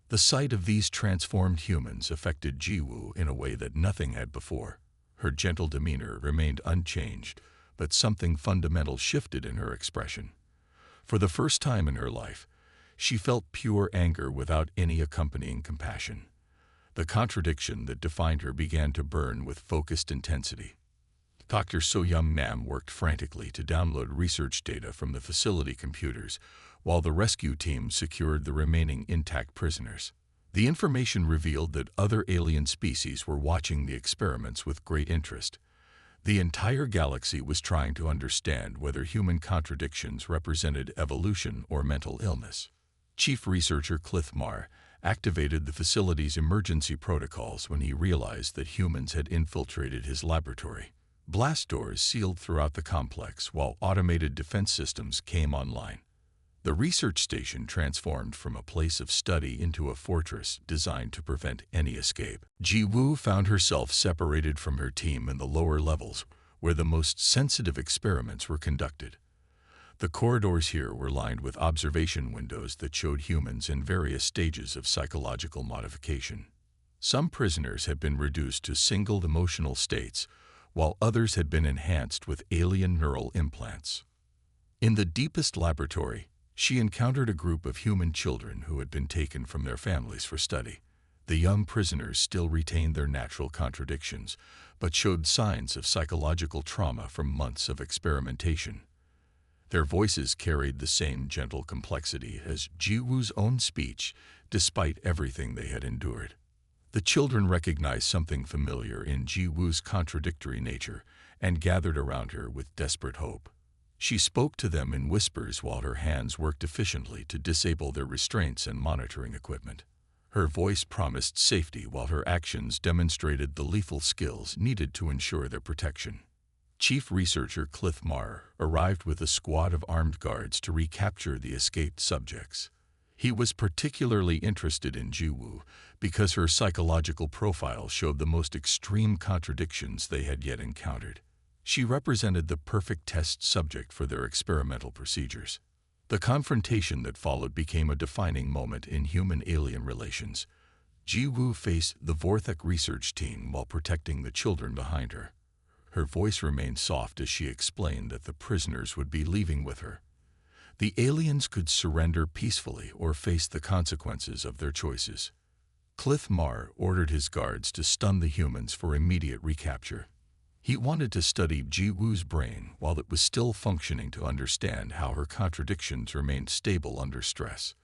The sight of these transformed humans affected Ji Wu in a way that nothing had before. Her gentle demeanor remained unchanged, but something fundamental shifted in her expression. For the first time in her life, she felt pure anger without any accompanying compassion. The contradiction that defined her began to burn with focused intensity. Dr. So-Young Nam worked frantically to download research data from the facility computers, while the rescue team secured the remaining intact prisoners. The information revealed that other alien species were watching the experiments with great interest. The entire galaxy was trying to understand whether human contradictions represented evolution or mental illness. Chief Researcher Cliff Marr, activated the facility's emergency protocols when he realized that humans had infiltrated his laboratory. Blast doors sealed throughout the complex while automated defense systems came online. The research station transformed from a place of study into a fortress designed to prevent any escape. Ji-woo found herself separated from her team in the lower levels, where the most sensitive experiments were conducted. The corridors here were lined with observation windows that showed humans in various stages of psychological modification. Some prisoners had been reduced to single emotional states, while others had been enhanced with alien neural implants. In the deepest laboratory, she encountered a group of human children who had been taken from their families for study. The young prisoners still retained their natural contradictions, but showed signs of psychological trauma from months of experimentation. Their voices carried the same gentle complexity as Ji-woo's own speech, despite everything they had endured. The children recognized something familiar in Ji-woo's contradictory nature and gathered around her with desperate hope. She spoke to them in whispers while her hands worked efficiently to disable their restraints and monitoring equipment. Her voice promised safety while her actions demonstrated the lethal skills needed to ensure their protection. Chief Researcher Cliff Marr arrived with a squad of armed guards to recapture the escaped subjects. He was particularly interested in Ji-woo because her psychological profile showed the most extreme contradictions they had yet encountered. She represented the perfect test subject for their experimental procedures. The confrontation that followed became a defining moment in human-alien relations. Ji-woo faced the Vorthek research team while protecting the children behind her. Her voice remained soft as she explained that the prisoners would be leaving with her. The aliens could surrender peacefully or face the consequences of their choices. Cliff Marr ordered his guards to stun the humans for immediate recapture. He wanted to study Ji-woo's brain while it was still functioning to understand how her contradictions remained stable under stress.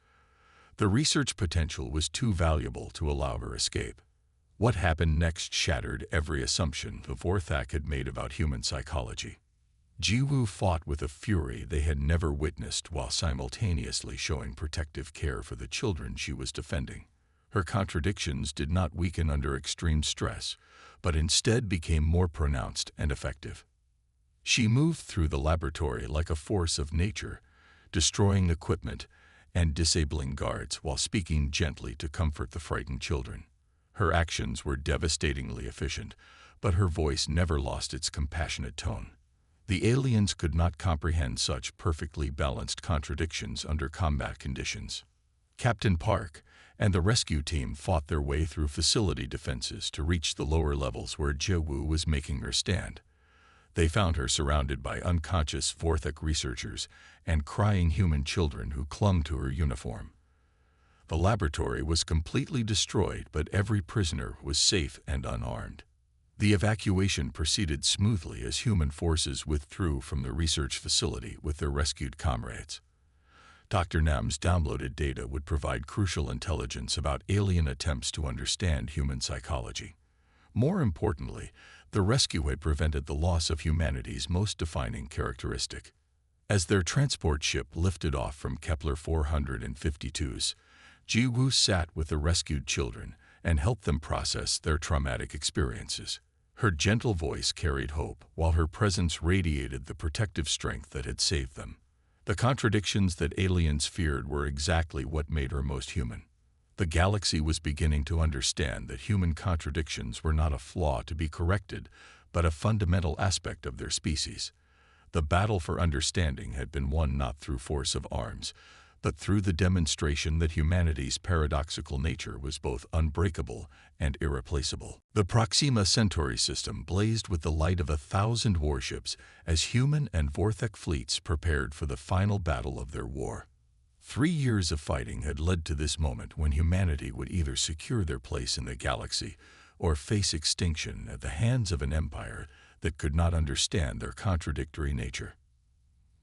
The research potential was too valuable to allow her escape. What happened next shattered every assumption the Vorthak had made about human psychology. Ji-woo fought with a fury they had never witnessed while simultaneously showing protective care for the children she was defending. Her contradictions did not weaken under extreme stress, but instead became more pronounced and effective. She moved through the laboratory like a force of nature, destroying equipment and disabling guards while speaking gently to comfort the frightened children. Her actions were devastatingly efficient, but her voice never lost its compassionate tone. The aliens could not comprehend such perfectly balanced contradictions under combat conditions. Captain Park and the rescue team fought their way through facility defenses to reach the lower levels where Ji-woo was making her stand. They found her surrounded by unconscious Vorthek researchers and crying human children who clung to her uniform. The laboratory was completely destroyed, but every prisoner was safe and unarmed. The evacuation proceeded smoothly as human forces withdrew from the research facility with their rescued comrades. Dr. Nam's downloaded data would provide crucial intelligence about alien attempts to understand human psychology. More importantly, the rescue had prevented the loss of humanity's most defining characteristic. As their transport ship lifted off from Kepler 452's, Ji-woo sat with the rescued children and helped them process their traumatic experiences. Her gentle voice carried hope, while her presence radiated the protective strength that had saved them. The contradictions that aliens feared were exactly what made her most human. The galaxy was beginning to understand that human contradictions were not a flaw to be corrected, but a fundamental aspect of their species. The battle for understanding had been won not through force of arms, but through the demonstration that humanity's paradoxical nature was both unbreakable and irreplaceable. The Proxima Centauri system blazed with the light of 1,000 warships as human and Vorthek fleets prepared for the final battle of their war. 3 years of fighting had led to this moment when humanity would either secure their place in the galaxy or face extinction at the hands of an empire that could not understand their contradictory nature.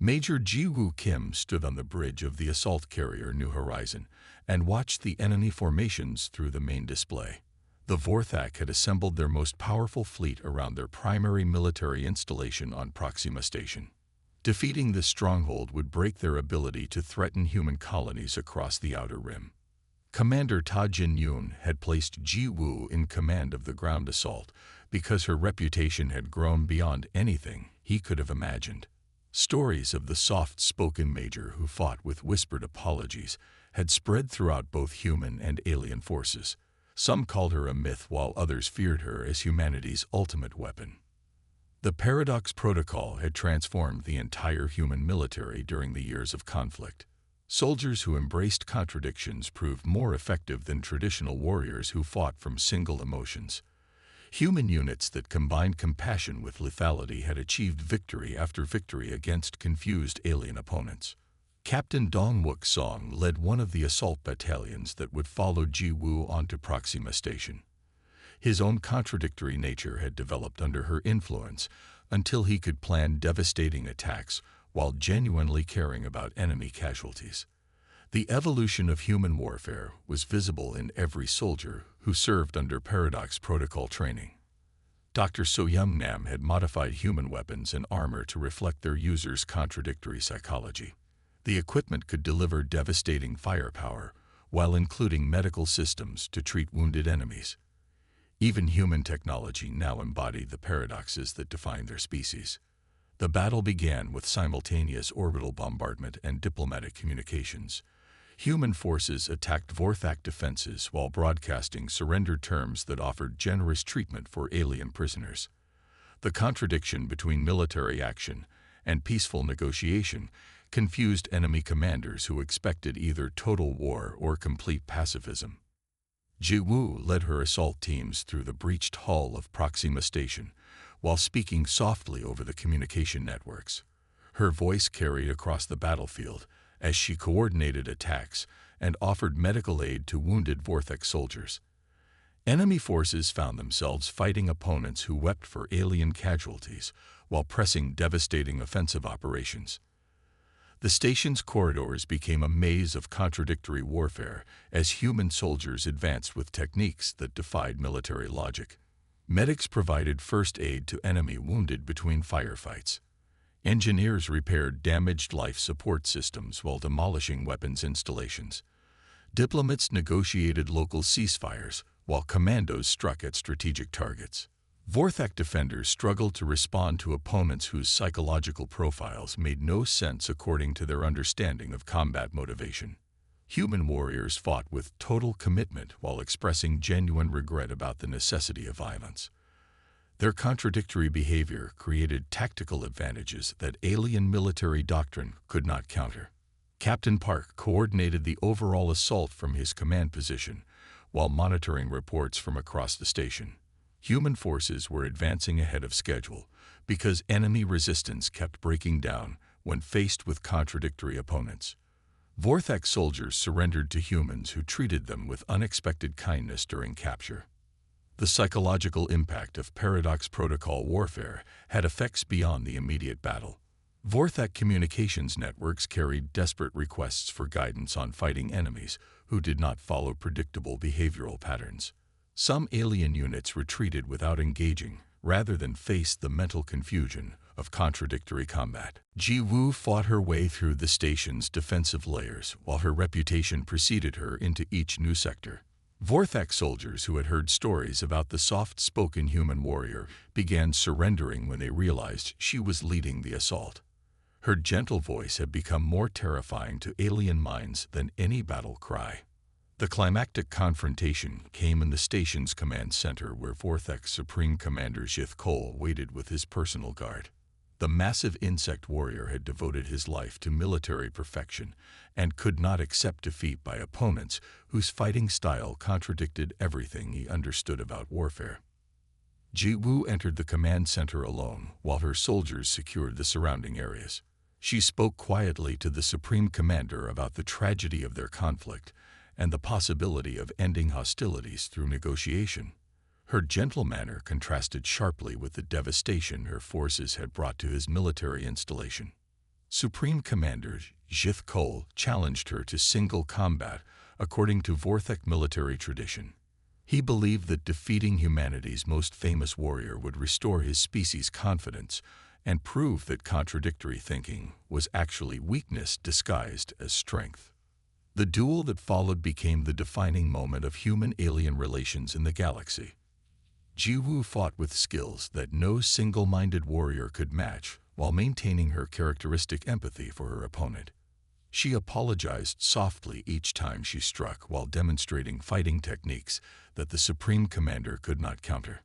Major Ji-woo Kim stood on the bridge of the assault carrier New Horizon and watched the enemy formations through the main display. The Vorthak had assembled their most powerful fleet around their primary military installation on Proxima Station. Defeating this stronghold would break their ability to threaten human colonies across the Outer Rim. Commander Ta Jin-yoon had placed Ji Woo in command of the ground assault because her reputation had grown beyond anything he could have imagined. Stories of the soft-spoken major who fought with whispered apologies had spread throughout both human and alien forces. Some called her a myth while others feared her as humanity's ultimate weapon. The Paradox Protocol had transformed the entire human military during the years of conflict. Soldiers who embraced contradictions proved more effective than traditional warriors who fought from single emotions. Human units that combined compassion with lethality had achieved victory after victory against confused alien opponents. Captain Dong-wook Song led one of the assault battalions that would follow Ji Woo onto Proxima Station. His own contradictory nature had developed under her influence until he could plan devastating attacks while genuinely caring about enemy casualties. The evolution of human warfare was visible in every soldier who served under Paradox Protocol training. Dr. So-young-nam had modified human weapons and armor to reflect their users' contradictory psychology. The equipment could deliver devastating firepower while including medical systems to treat wounded enemies. Even human technology now embodied the paradoxes that defined their species. The battle began with simultaneous orbital bombardment and diplomatic communications. Human forces attacked Vorthak defenses while broadcasting surrender terms that offered generous treatment for alien prisoners. The contradiction between military action and peaceful negotiation confused enemy commanders who expected either total war or complete pacifism. Ji Woo led her assault teams through the breached hull of Proxima Station while speaking softly over the communication networks. Her voice carried across the battlefield as she coordinated attacks and offered medical aid to wounded Vorthak soldiers. Enemy forces found themselves fighting opponents who wept for alien casualties while pressing devastating offensive operations. The station's corridors became a maze of contradictory warfare as human soldiers advanced with techniques that defied military logic. Medics provided first aid to enemy wounded between firefights. Engineers repaired damaged life support systems while demolishing weapons installations. Diplomats negotiated local ceasefires while commandos struck at strategic targets. Vorthak defenders struggled to respond to opponents whose psychological profiles made no sense according to their understanding of combat motivation. Human warriors fought with total commitment while expressing genuine regret about the necessity of violence. Their contradictory behavior created tactical advantages that alien military doctrine could not counter. Captain Park coordinated the overall assault from his command position while monitoring reports from across the station. Human forces were advancing ahead of schedule because enemy resistance kept breaking down when faced with contradictory opponents. Vorthak soldiers surrendered to humans who treated them with unexpected kindness during capture. The psychological impact of Paradox Protocol warfare had effects beyond the immediate battle. Vorthak communications networks carried desperate requests for guidance on fighting enemies who did not follow predictable behavioral patterns. Some alien units retreated without engaging, rather than face the mental confusion of contradictory combat. Ji Woo fought her way through the station's defensive layers while her reputation preceded her into each new sector. Vorthak soldiers who had heard stories about the soft-spoken human warrior began surrendering when they realized she was leading the assault. Her gentle voice had become more terrifying to alien minds than any battle cry. The climactic confrontation came in the station's command center where Vorthak's Supreme Commander Jith Cole waited with his personal guard. The massive insect warrior had devoted his life to military perfection and could not accept defeat by opponents whose fighting style contradicted everything he understood about warfare. Ji Woo entered the command center alone while her soldiers secured the surrounding areas. She spoke quietly to the Supreme Commander about the tragedy of their conflict and the possibility of ending hostilities through negotiation. Her gentle manner contrasted sharply with the devastation her forces had brought to his military installation. Supreme Commander Jith Cole challenged her to single combat according to Vorthak military tradition. He believed that defeating humanity's most famous warrior would restore his species' confidence and prove that contradictory thinking was actually weakness disguised as strength. The duel that followed became the defining moment of human-alien relations in the galaxy. Jiwoo fought with skills that no single-minded warrior could match while maintaining her characteristic empathy for her opponent. She apologized softly each time she struck while demonstrating fighting techniques that the Supreme Commander could not counter.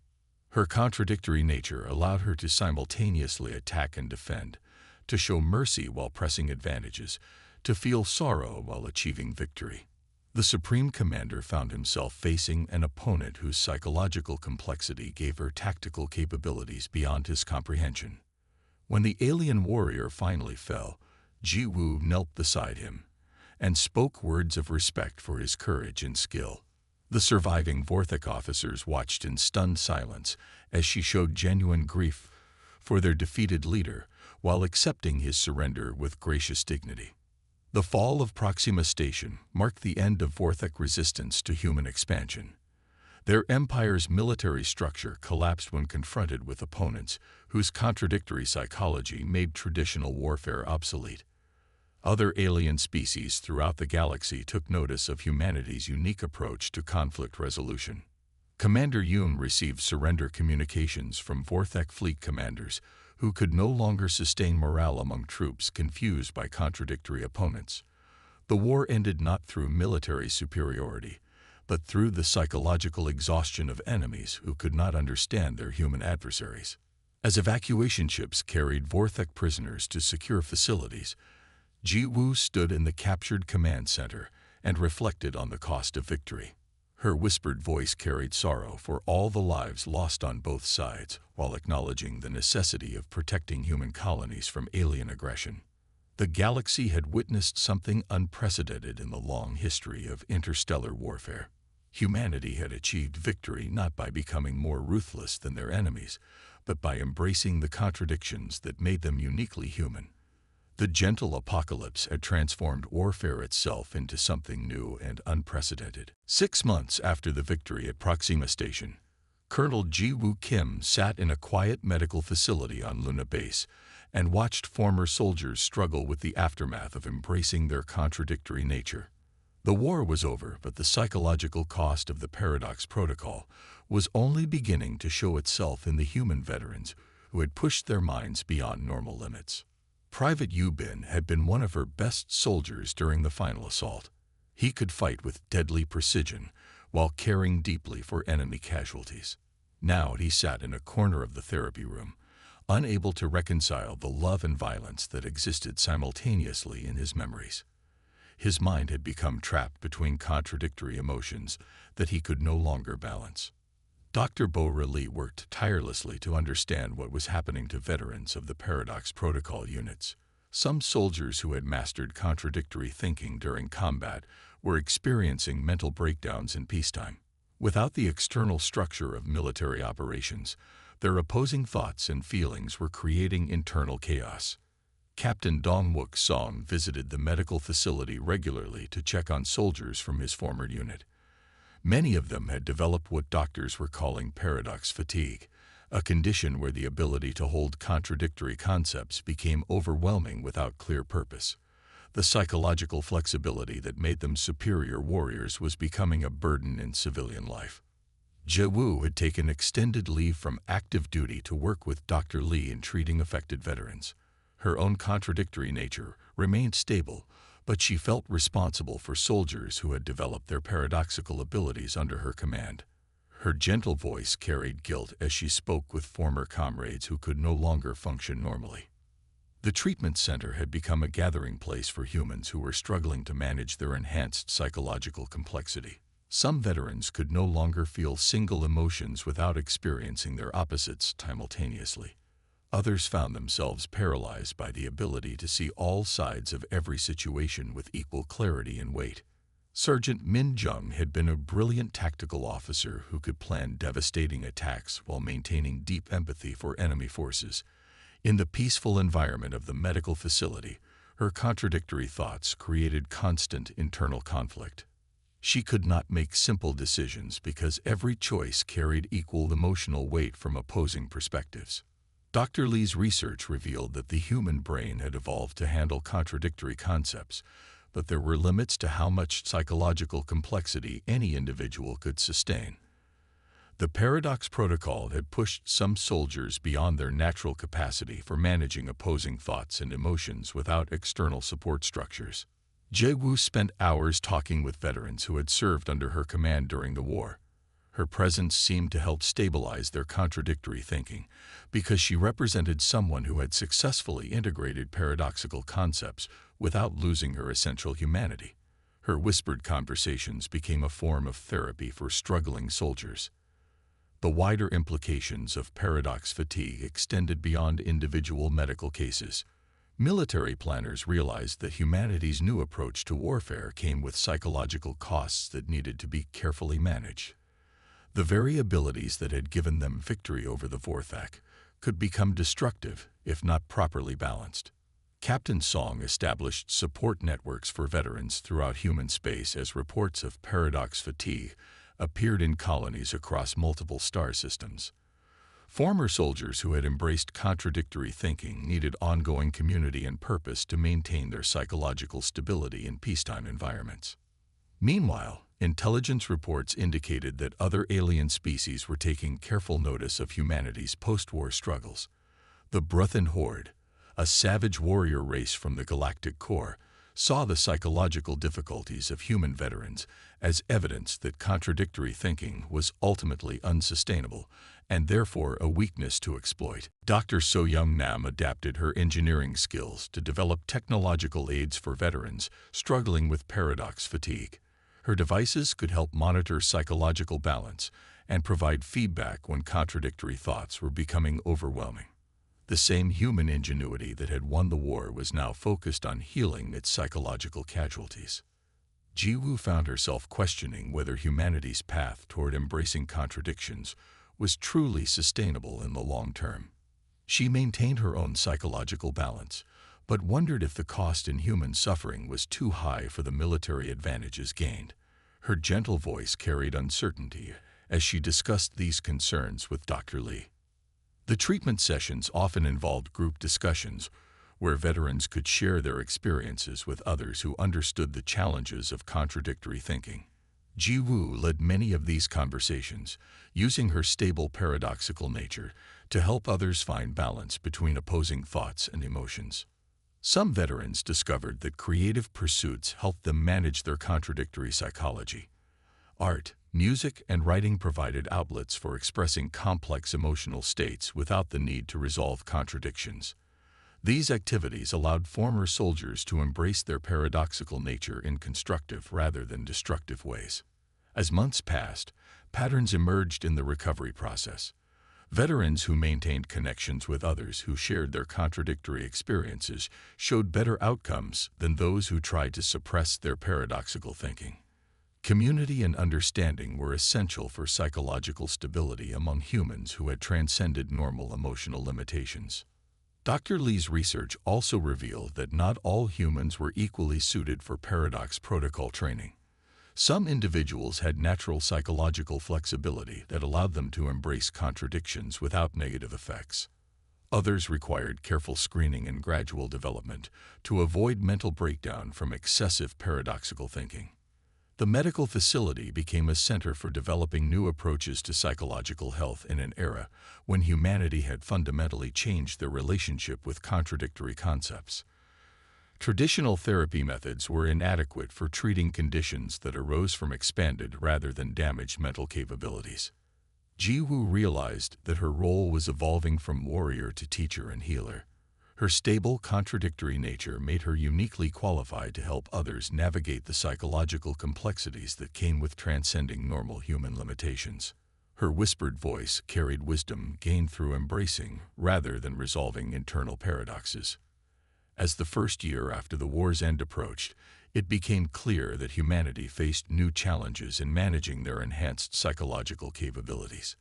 Her contradictory nature allowed her to simultaneously attack and defend, to show mercy while pressing advantages, to feel sorrow while achieving victory. The Supreme Commander found himself facing an opponent whose psychological complexity gave her tactical capabilities beyond his comprehension. When the alien warrior finally fell, Jiwoo knelt beside him and spoke words of respect for his courage and skill. The surviving Vorthok officers watched in stunned silence as she showed genuine grief for their defeated leader while accepting his surrender with gracious dignity. The fall of Proxima Station marked the end of Vorthok resistance to human expansion. Their empire's military structure collapsed when confronted with opponents whose contradictory psychology made traditional warfare obsolete. Other alien species throughout the galaxy took notice of humanity's unique approach to conflict resolution. Commander Yoon received surrender communications from Vorthok fleet commanders who could no longer sustain morale among troops confused by contradictory opponents. The war ended not through military superiority, but through the psychological exhaustion of enemies who could not understand their human adversaries. As evacuation ships carried Vorthok prisoners to secure facilities, Jiwoo stood in the captured command center and reflected on the cost of victory. Her whispered voice carried sorrow for all the lives lost on both sides, while acknowledging the necessity of protecting human colonies from alien aggression. The galaxy had witnessed something unprecedented in the long history of interstellar warfare. Humanity had achieved victory not by becoming more ruthless than their enemies, but by embracing the contradictions that made them uniquely human. The gentle apocalypse had transformed warfare itself into something new and unprecedented. 6 months after the victory at Proxima Station, Colonel Jiwoo Kim sat in a quiet medical facility on Luna Base and watched former soldiers struggle with the aftermath of embracing their contradictory nature. The war was over, but the psychological cost of the Paradox Protocol was only beginning to show itself in the human veterans who had pushed their minds beyond normal limits. Private Yubin had been one of her best soldiers during the final assault. He could fight with deadly precision while caring deeply for enemy casualties. Now he sat in a corner of the therapy room, unable to reconcile the love and violence that existed simultaneously in his memories. His mind had become trapped between contradictory emotions that he could no longer balance. Dr. Bo-Ra Lee worked tirelessly to understand what was happening to veterans of the Paradox Protocol units. Some soldiers who had mastered contradictory thinking during combat were experiencing mental breakdowns in peacetime. Without the external structure of military operations, their opposing thoughts and feelings were creating internal chaos. Captain Dong-Wook Song visited the medical facility regularly to check on soldiers from his former unit. Many of them had developed what doctors were calling paradox fatigue, a condition where the ability to hold contradictory concepts became overwhelming without clear purpose. The psychological flexibility that made them superior warriors was becoming a burden in civilian life. Jiwoo had taken extended leave from active duty to work with Dr. Lee in treating affected veterans. Her own contradictory nature remained stable, but she felt responsible for soldiers who had developed their paradoxical abilities under her command. Her gentle voice carried guilt as she spoke with former comrades who could no longer function normally. The treatment center had become a gathering place for humans who were struggling to manage their enhanced psychological complexity. Some veterans could no longer feel single emotions without experiencing their opposites simultaneously. Others found themselves paralyzed by the ability to see all sides of every situation with equal clarity and weight. Sergeant Min Jung had been a brilliant tactical officer who could plan devastating attacks while maintaining deep empathy for enemy forces. In the peaceful environment of the medical facility, her contradictory thoughts created constant internal conflict. She could not make simple decisions because every choice carried equal emotional weight from opposing perspectives. Dr. Lee's research revealed that the human brain had evolved to handle contradictory concepts, but there were limits to how much psychological complexity any individual could sustain. The Paradox Protocol had pushed some soldiers beyond their natural capacity for managing opposing thoughts and emotions without external support structures. Ji-woo spent hours talking with veterans who had served under her command during the war. Her presence seemed to help stabilize their contradictory thinking, because she represented someone who had successfully integrated paradoxical concepts without losing her essential humanity. Her whispered conversations became a form of therapy for struggling soldiers. The wider implications of paradox fatigue extended beyond individual medical cases. Military planners realized that humanity's new approach to warfare came with psychological costs that needed to be carefully managed. The very abilities that had given them victory over the Vorthak could become destructive if not properly balanced. Captain Song established support networks for veterans throughout human space as reports of paradox fatigue appeared in colonies across multiple star systems. Former soldiers who had embraced contradictory thinking needed ongoing community and purpose to maintain their psychological stability in peacetime environments. Meanwhile, intelligence reports indicated that other alien species were taking careful notice of humanity's post-war struggles. The Bruthan Horde, a savage warrior race from the galactic core, saw the psychological difficulties of human veterans as evidence that contradictory thinking was ultimately unsustainable and therefore a weakness to exploit. Dr. So-Young Nam adapted her engineering skills to develop technological aids for veterans struggling with paradox fatigue. Her devices could help monitor psychological balance and provide feedback when contradictory thoughts were becoming overwhelming. The same human ingenuity that had won the war was now focused on healing its psychological casualties. Ji-woo found herself questioning whether humanity's path toward embracing contradictions was truly sustainable in the long term. She maintained her own psychological balance, but wondered if the cost in human suffering was too high for the military advantages gained. Her gentle voice carried uncertainty as she discussed these concerns with Dr. Lee. The treatment sessions often involved group discussions where veterans could share their experiences with others who understood the challenges of contradictory thinking. Ji-woo led many of these conversations, using her stable paradoxical nature to help others find balance between opposing thoughts and emotions. Some veterans discovered that creative pursuits helped them manage their contradictory psychology. Art, music, and writing provided outlets for expressing complex emotional states without the need to resolve contradictions. These activities allowed former soldiers to embrace their paradoxical nature in constructive rather than destructive ways. As months passed, patterns emerged in the recovery process. Veterans who maintained connections with others who shared their contradictory experiences showed better outcomes than those who tried to suppress their paradoxical thinking. Community and understanding were essential for psychological stability among humans who had transcended normal emotional limitations. Dr. Lee's research also revealed that not all humans were equally suited for paradox protocol training. Some individuals had natural psychological flexibility that allowed them to embrace contradictions without negative effects. Others required careful screening and gradual development to avoid mental breakdown from excessive paradoxical thinking. The medical facility became a center for developing new approaches to psychological health in an era when humanity had fundamentally changed their relationship with contradictory concepts. Traditional therapy methods were inadequate for treating conditions that arose from expanded rather than damaged mental capabilities. Ji-woo realized that her role was evolving from warrior to teacher and healer. Her stable, contradictory nature made her uniquely qualified to help others navigate the psychological complexities that came with transcending normal human limitations. Her whispered voice carried wisdom gained through embracing rather than resolving internal paradoxes. As the first year after the war's end approached, it became clear that humanity faced new challenges in managing their enhanced psychological capabilities.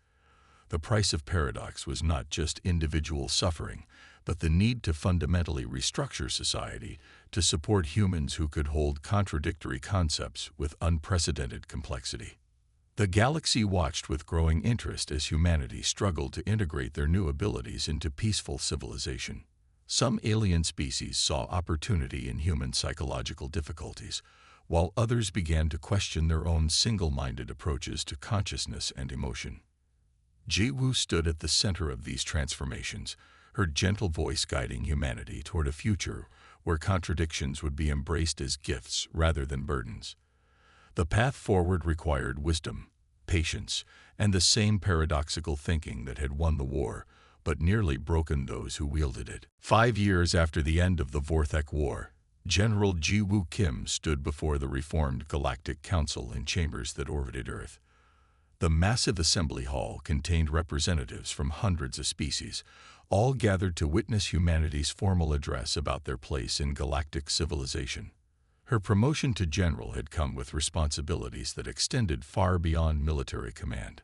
The price of paradox was not just individual suffering, but the need to fundamentally restructure society to support humans who could hold contradictory concepts with unprecedented complexity. The galaxy watched with growing interest as humanity struggled to integrate their new abilities into peaceful civilization. Some alien species saw opportunity in human psychological difficulties, while others began to question their own single-minded approaches to consciousness and emotion. Jiwoo stood at the center of these transformations, her gentle voice guiding humanity toward a future where contradictions would be embraced as gifts rather than burdens. The path forward required wisdom, patience, and the same paradoxical thinking that had won the war, but nearly broken those who wielded it. 5 years after the end of the Vorthek War, General Jiwoo Kim stood before the reformed Galactic Council in chambers that orbited Earth. The massive assembly hall contained representatives from hundreds of species, all gathered to witness humanity's formal address about their place in galactic civilization. Her promotion to general had come with responsibilities that extended far beyond military command.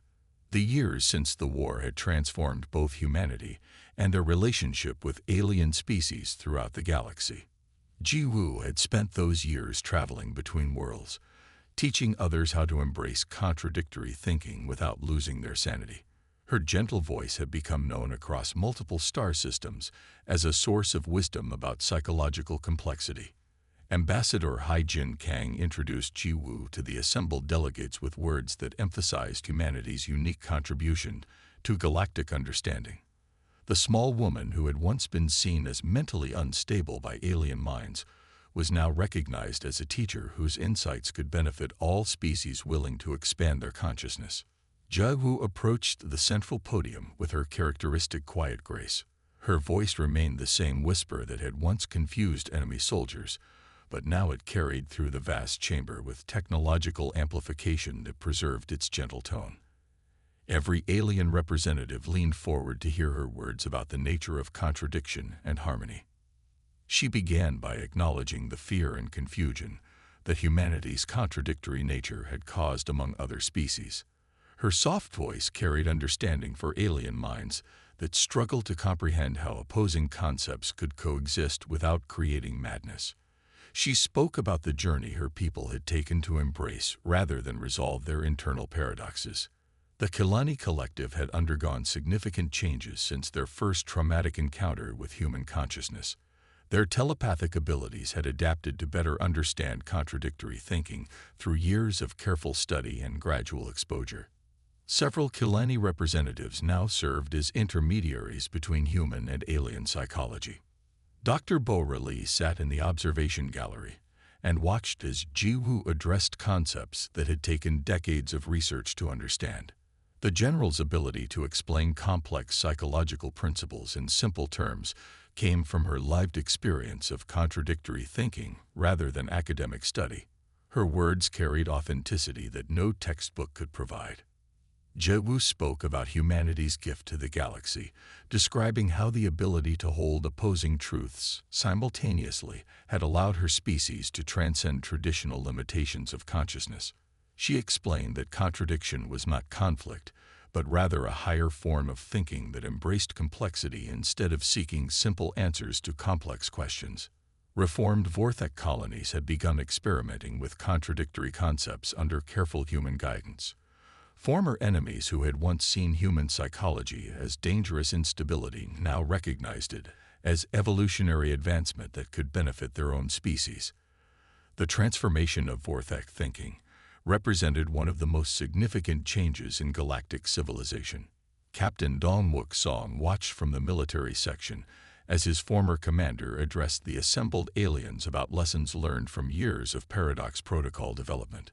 The years since the war had transformed both humanity and their relationship with alien species throughout the galaxy. Jiwoo had spent those years traveling between worlds, teaching others how to embrace contradictory thinking without losing their sanity. Her gentle voice had become known across multiple star systems as a source of wisdom about psychological complexity. Ambassador Hai-Jin Kang introduced Jiwoo to the assembled delegates with words that emphasized humanity's unique contribution to galactic understanding. The small woman who had once been seen as mentally unstable by alien minds was now recognized as a teacher whose insights could benefit all species willing to expand their consciousness. Jiwoo approached the central podium with her characteristic quiet grace. Her voice remained the same whisper that had once confused enemy soldiers, but now it carried through the vast chamber with technological amplification that preserved its gentle tone. Every alien representative leaned forward to hear her words about the nature of contradiction and harmony. She began by acknowledging the fear and confusion that humanity's contradictory nature had caused among other species. Her soft voice carried understanding for alien minds that struggled to comprehend how opposing concepts could coexist without creating madness. She spoke about the journey her people had taken to embrace rather than resolve their internal paradoxes. The Kilani Collective had undergone significant changes since their first traumatic encounter with human consciousness. Their telepathic abilities had adapted to better understand contradictory thinking through years of careful study and gradual exposure. Several Kilani representatives now served as intermediaries between human and alien psychology. Dr. Bo-Raleigh sat in the observation gallery and watched as Jiwoo addressed concepts that had taken decades of research to understand. The general's ability to explain complex psychological principles in simple terms came from her lived experience of contradictory thinking rather than academic study. Her words carried authenticity that no textbook could provide. Jiwoo spoke about humanity's gift to the galaxy, describing how the ability to hold opposing truths simultaneously had allowed her species to transcend traditional limitations of consciousness. She explained that contradiction was not conflict, but rather a higher form of thinking that embraced complexity instead of seeking simple answers to complex questions. Reformed Vorthek colonies had begun experimenting with contradictory concepts under careful human guidance. Former enemies who had once seen human psychology as dangerous instability now recognized it as evolutionary advancement that could benefit their own species. The transformation of Vorthek thinking represented one of the most significant changes in galactic civilization. Captain Dongwook Song watched from the military section as his former commander addressed the assembled aliens about lessons learned from years of paradox protocol development.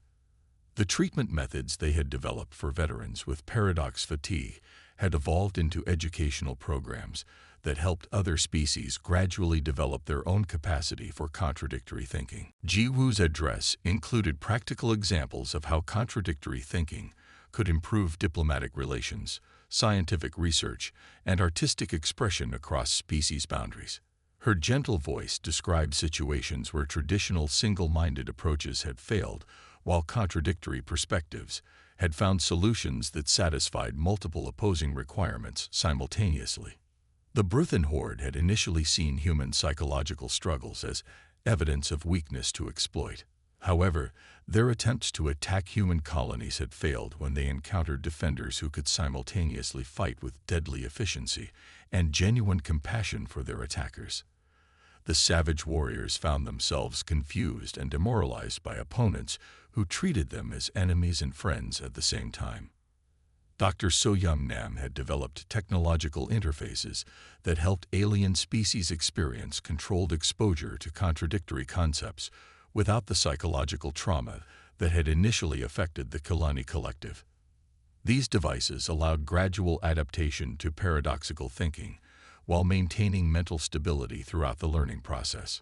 The treatment methods they had developed for veterans with paradox fatigue had evolved into educational programs that helped other species gradually develop their own capacity for contradictory thinking. Jiwoo's address included practical examples of how contradictory thinking could improve diplomatic relations, scientific research, and artistic expression across species boundaries. Her gentle voice described situations where traditional single-minded approaches had failed, while contradictory perspectives had found solutions that satisfied multiple opposing requirements simultaneously. The Bruthen Horde had initially seen human psychological struggles as evidence of weakness to exploit. However, their attempts to attack human colonies had failed when they encountered defenders who could simultaneously fight with deadly efficiency and genuine compassion for their attackers. The savage warriors found themselves confused and demoralized by opponents who treated them as enemies and friends at the same time. Dr. So-Young Nam had developed technological interfaces that helped alien species experience controlled exposure to contradictory concepts without the psychological trauma that had initially affected the Kalani collective. These devices allowed gradual adaptation to paradoxical thinking while maintaining mental stability throughout the learning process.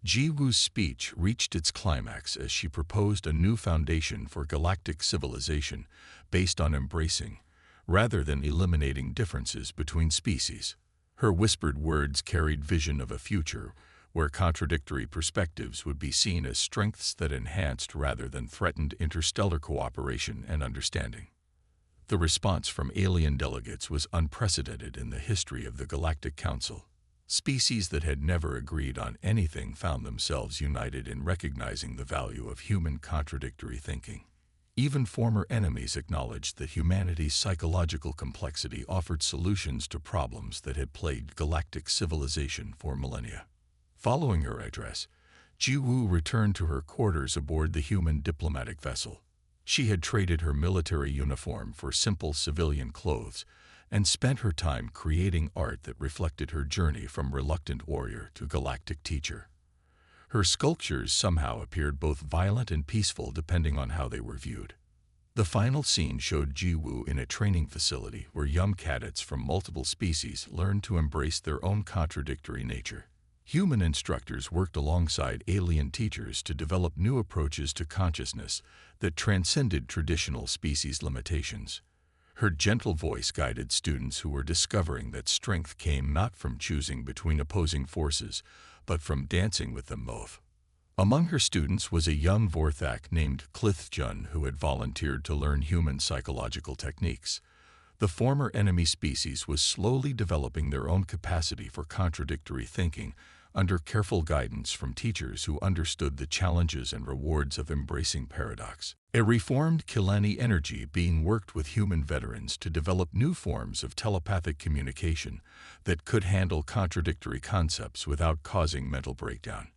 Ji-Woo's speech reached its climax as she proposed a new foundation for galactic civilization based on embracing, rather than eliminating differences between species. Her whispered words carried vision of a future where contradictory perspectives would be seen as strengths that enhanced rather than threatened interstellar cooperation and understanding. The response from alien delegates was unprecedented in the history of the Galactic Council. Species that had never agreed on anything found themselves united in recognizing the value of human contradictory thinking. Even former enemies acknowledged that humanity's psychological complexity offered solutions to problems that had plagued galactic civilization for millennia. Following her address, Ji-Woo returned to her quarters aboard the human diplomatic vessel. She had traded her military uniform for simple civilian clothes and spent her time creating art that reflected her journey from reluctant warrior to galactic teacher. Her sculptures somehow appeared both violent and peaceful depending on how they were viewed. The final scene showed Ji-Woo in a training facility where young cadets from multiple species learned to embrace their own contradictory nature. Human instructors worked alongside alien teachers to develop new approaches to consciousness that transcended traditional species limitations. Her gentle voice guided students who were discovering that strength came not from choosing between opposing forces, but from dancing with them both. Among her students was a young Vorthak named Clithjun who had volunteered to learn human psychological techniques. The former enemy species was slowly developing their own capacity for contradictory thinking under careful guidance from teachers who understood the challenges and rewards of embracing paradox. A reformed Kilani energy being worked with human veterans to develop new forms of telepathic communication that could handle contradictory concepts without causing mental breakdown.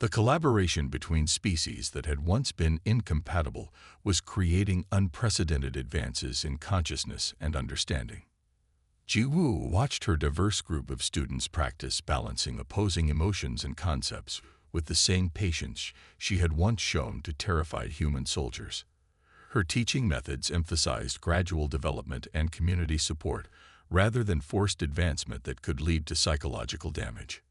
The collaboration between species that had once been incompatible was creating unprecedented advances in consciousness and understanding. Ji-Woo watched her diverse group of students practice balancing opposing emotions and concepts with the same patience she had once shown to terrified human soldiers. Her teaching methods emphasized gradual development and community support rather than forced advancement that could lead to psychological damage.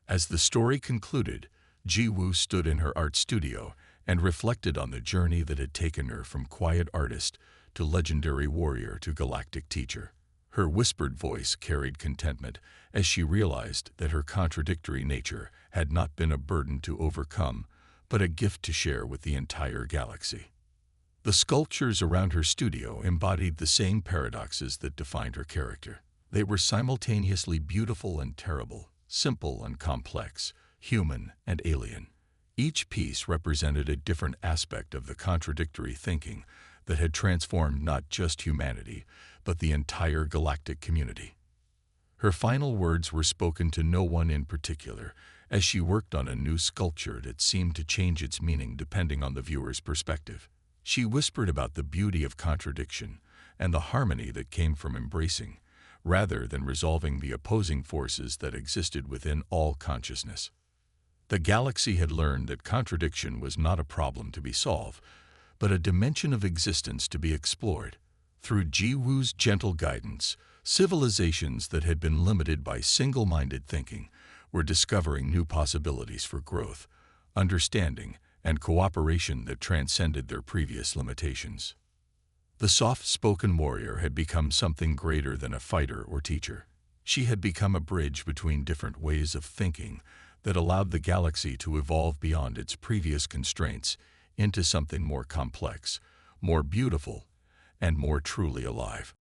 As the story concluded, Ji-Woo stood in her art studio and reflected on the journey that had taken her from quiet artist to legendary warrior to galactic teacher. Her whispered voice carried contentment as she realized that her contradictory nature had not been a burden to overcome, but a gift to share with the entire galaxy. The sculptures around her studio embodied the same paradoxes that defined her character. They were simultaneously beautiful and terrible, simple and complex, human and alien. Each piece represented a different aspect of the contradictory thinking that had transformed not just humanity, but the entire galactic community. Her final words were spoken to no one in particular, as she worked on a new sculpture that seemed to change its meaning depending on the viewer's perspective. She whispered about the beauty of contradiction and the harmony that came from embracing, rather than resolving the opposing forces that existed within all consciousness. The galaxy had learned that contradiction was not a problem to be solved, but a dimension of existence to be explored. Through Ji-Woo's gentle guidance, civilizations that had been limited by single-minded thinking were discovering new possibilities for growth, understanding, and cooperation that transcended their previous limitations. The soft-spoken warrior had become something greater than a fighter or teacher. She had become a bridge between different ways of thinking that allowed the galaxy to evolve beyond its previous constraints into something more complex, more beautiful, and more truly alive.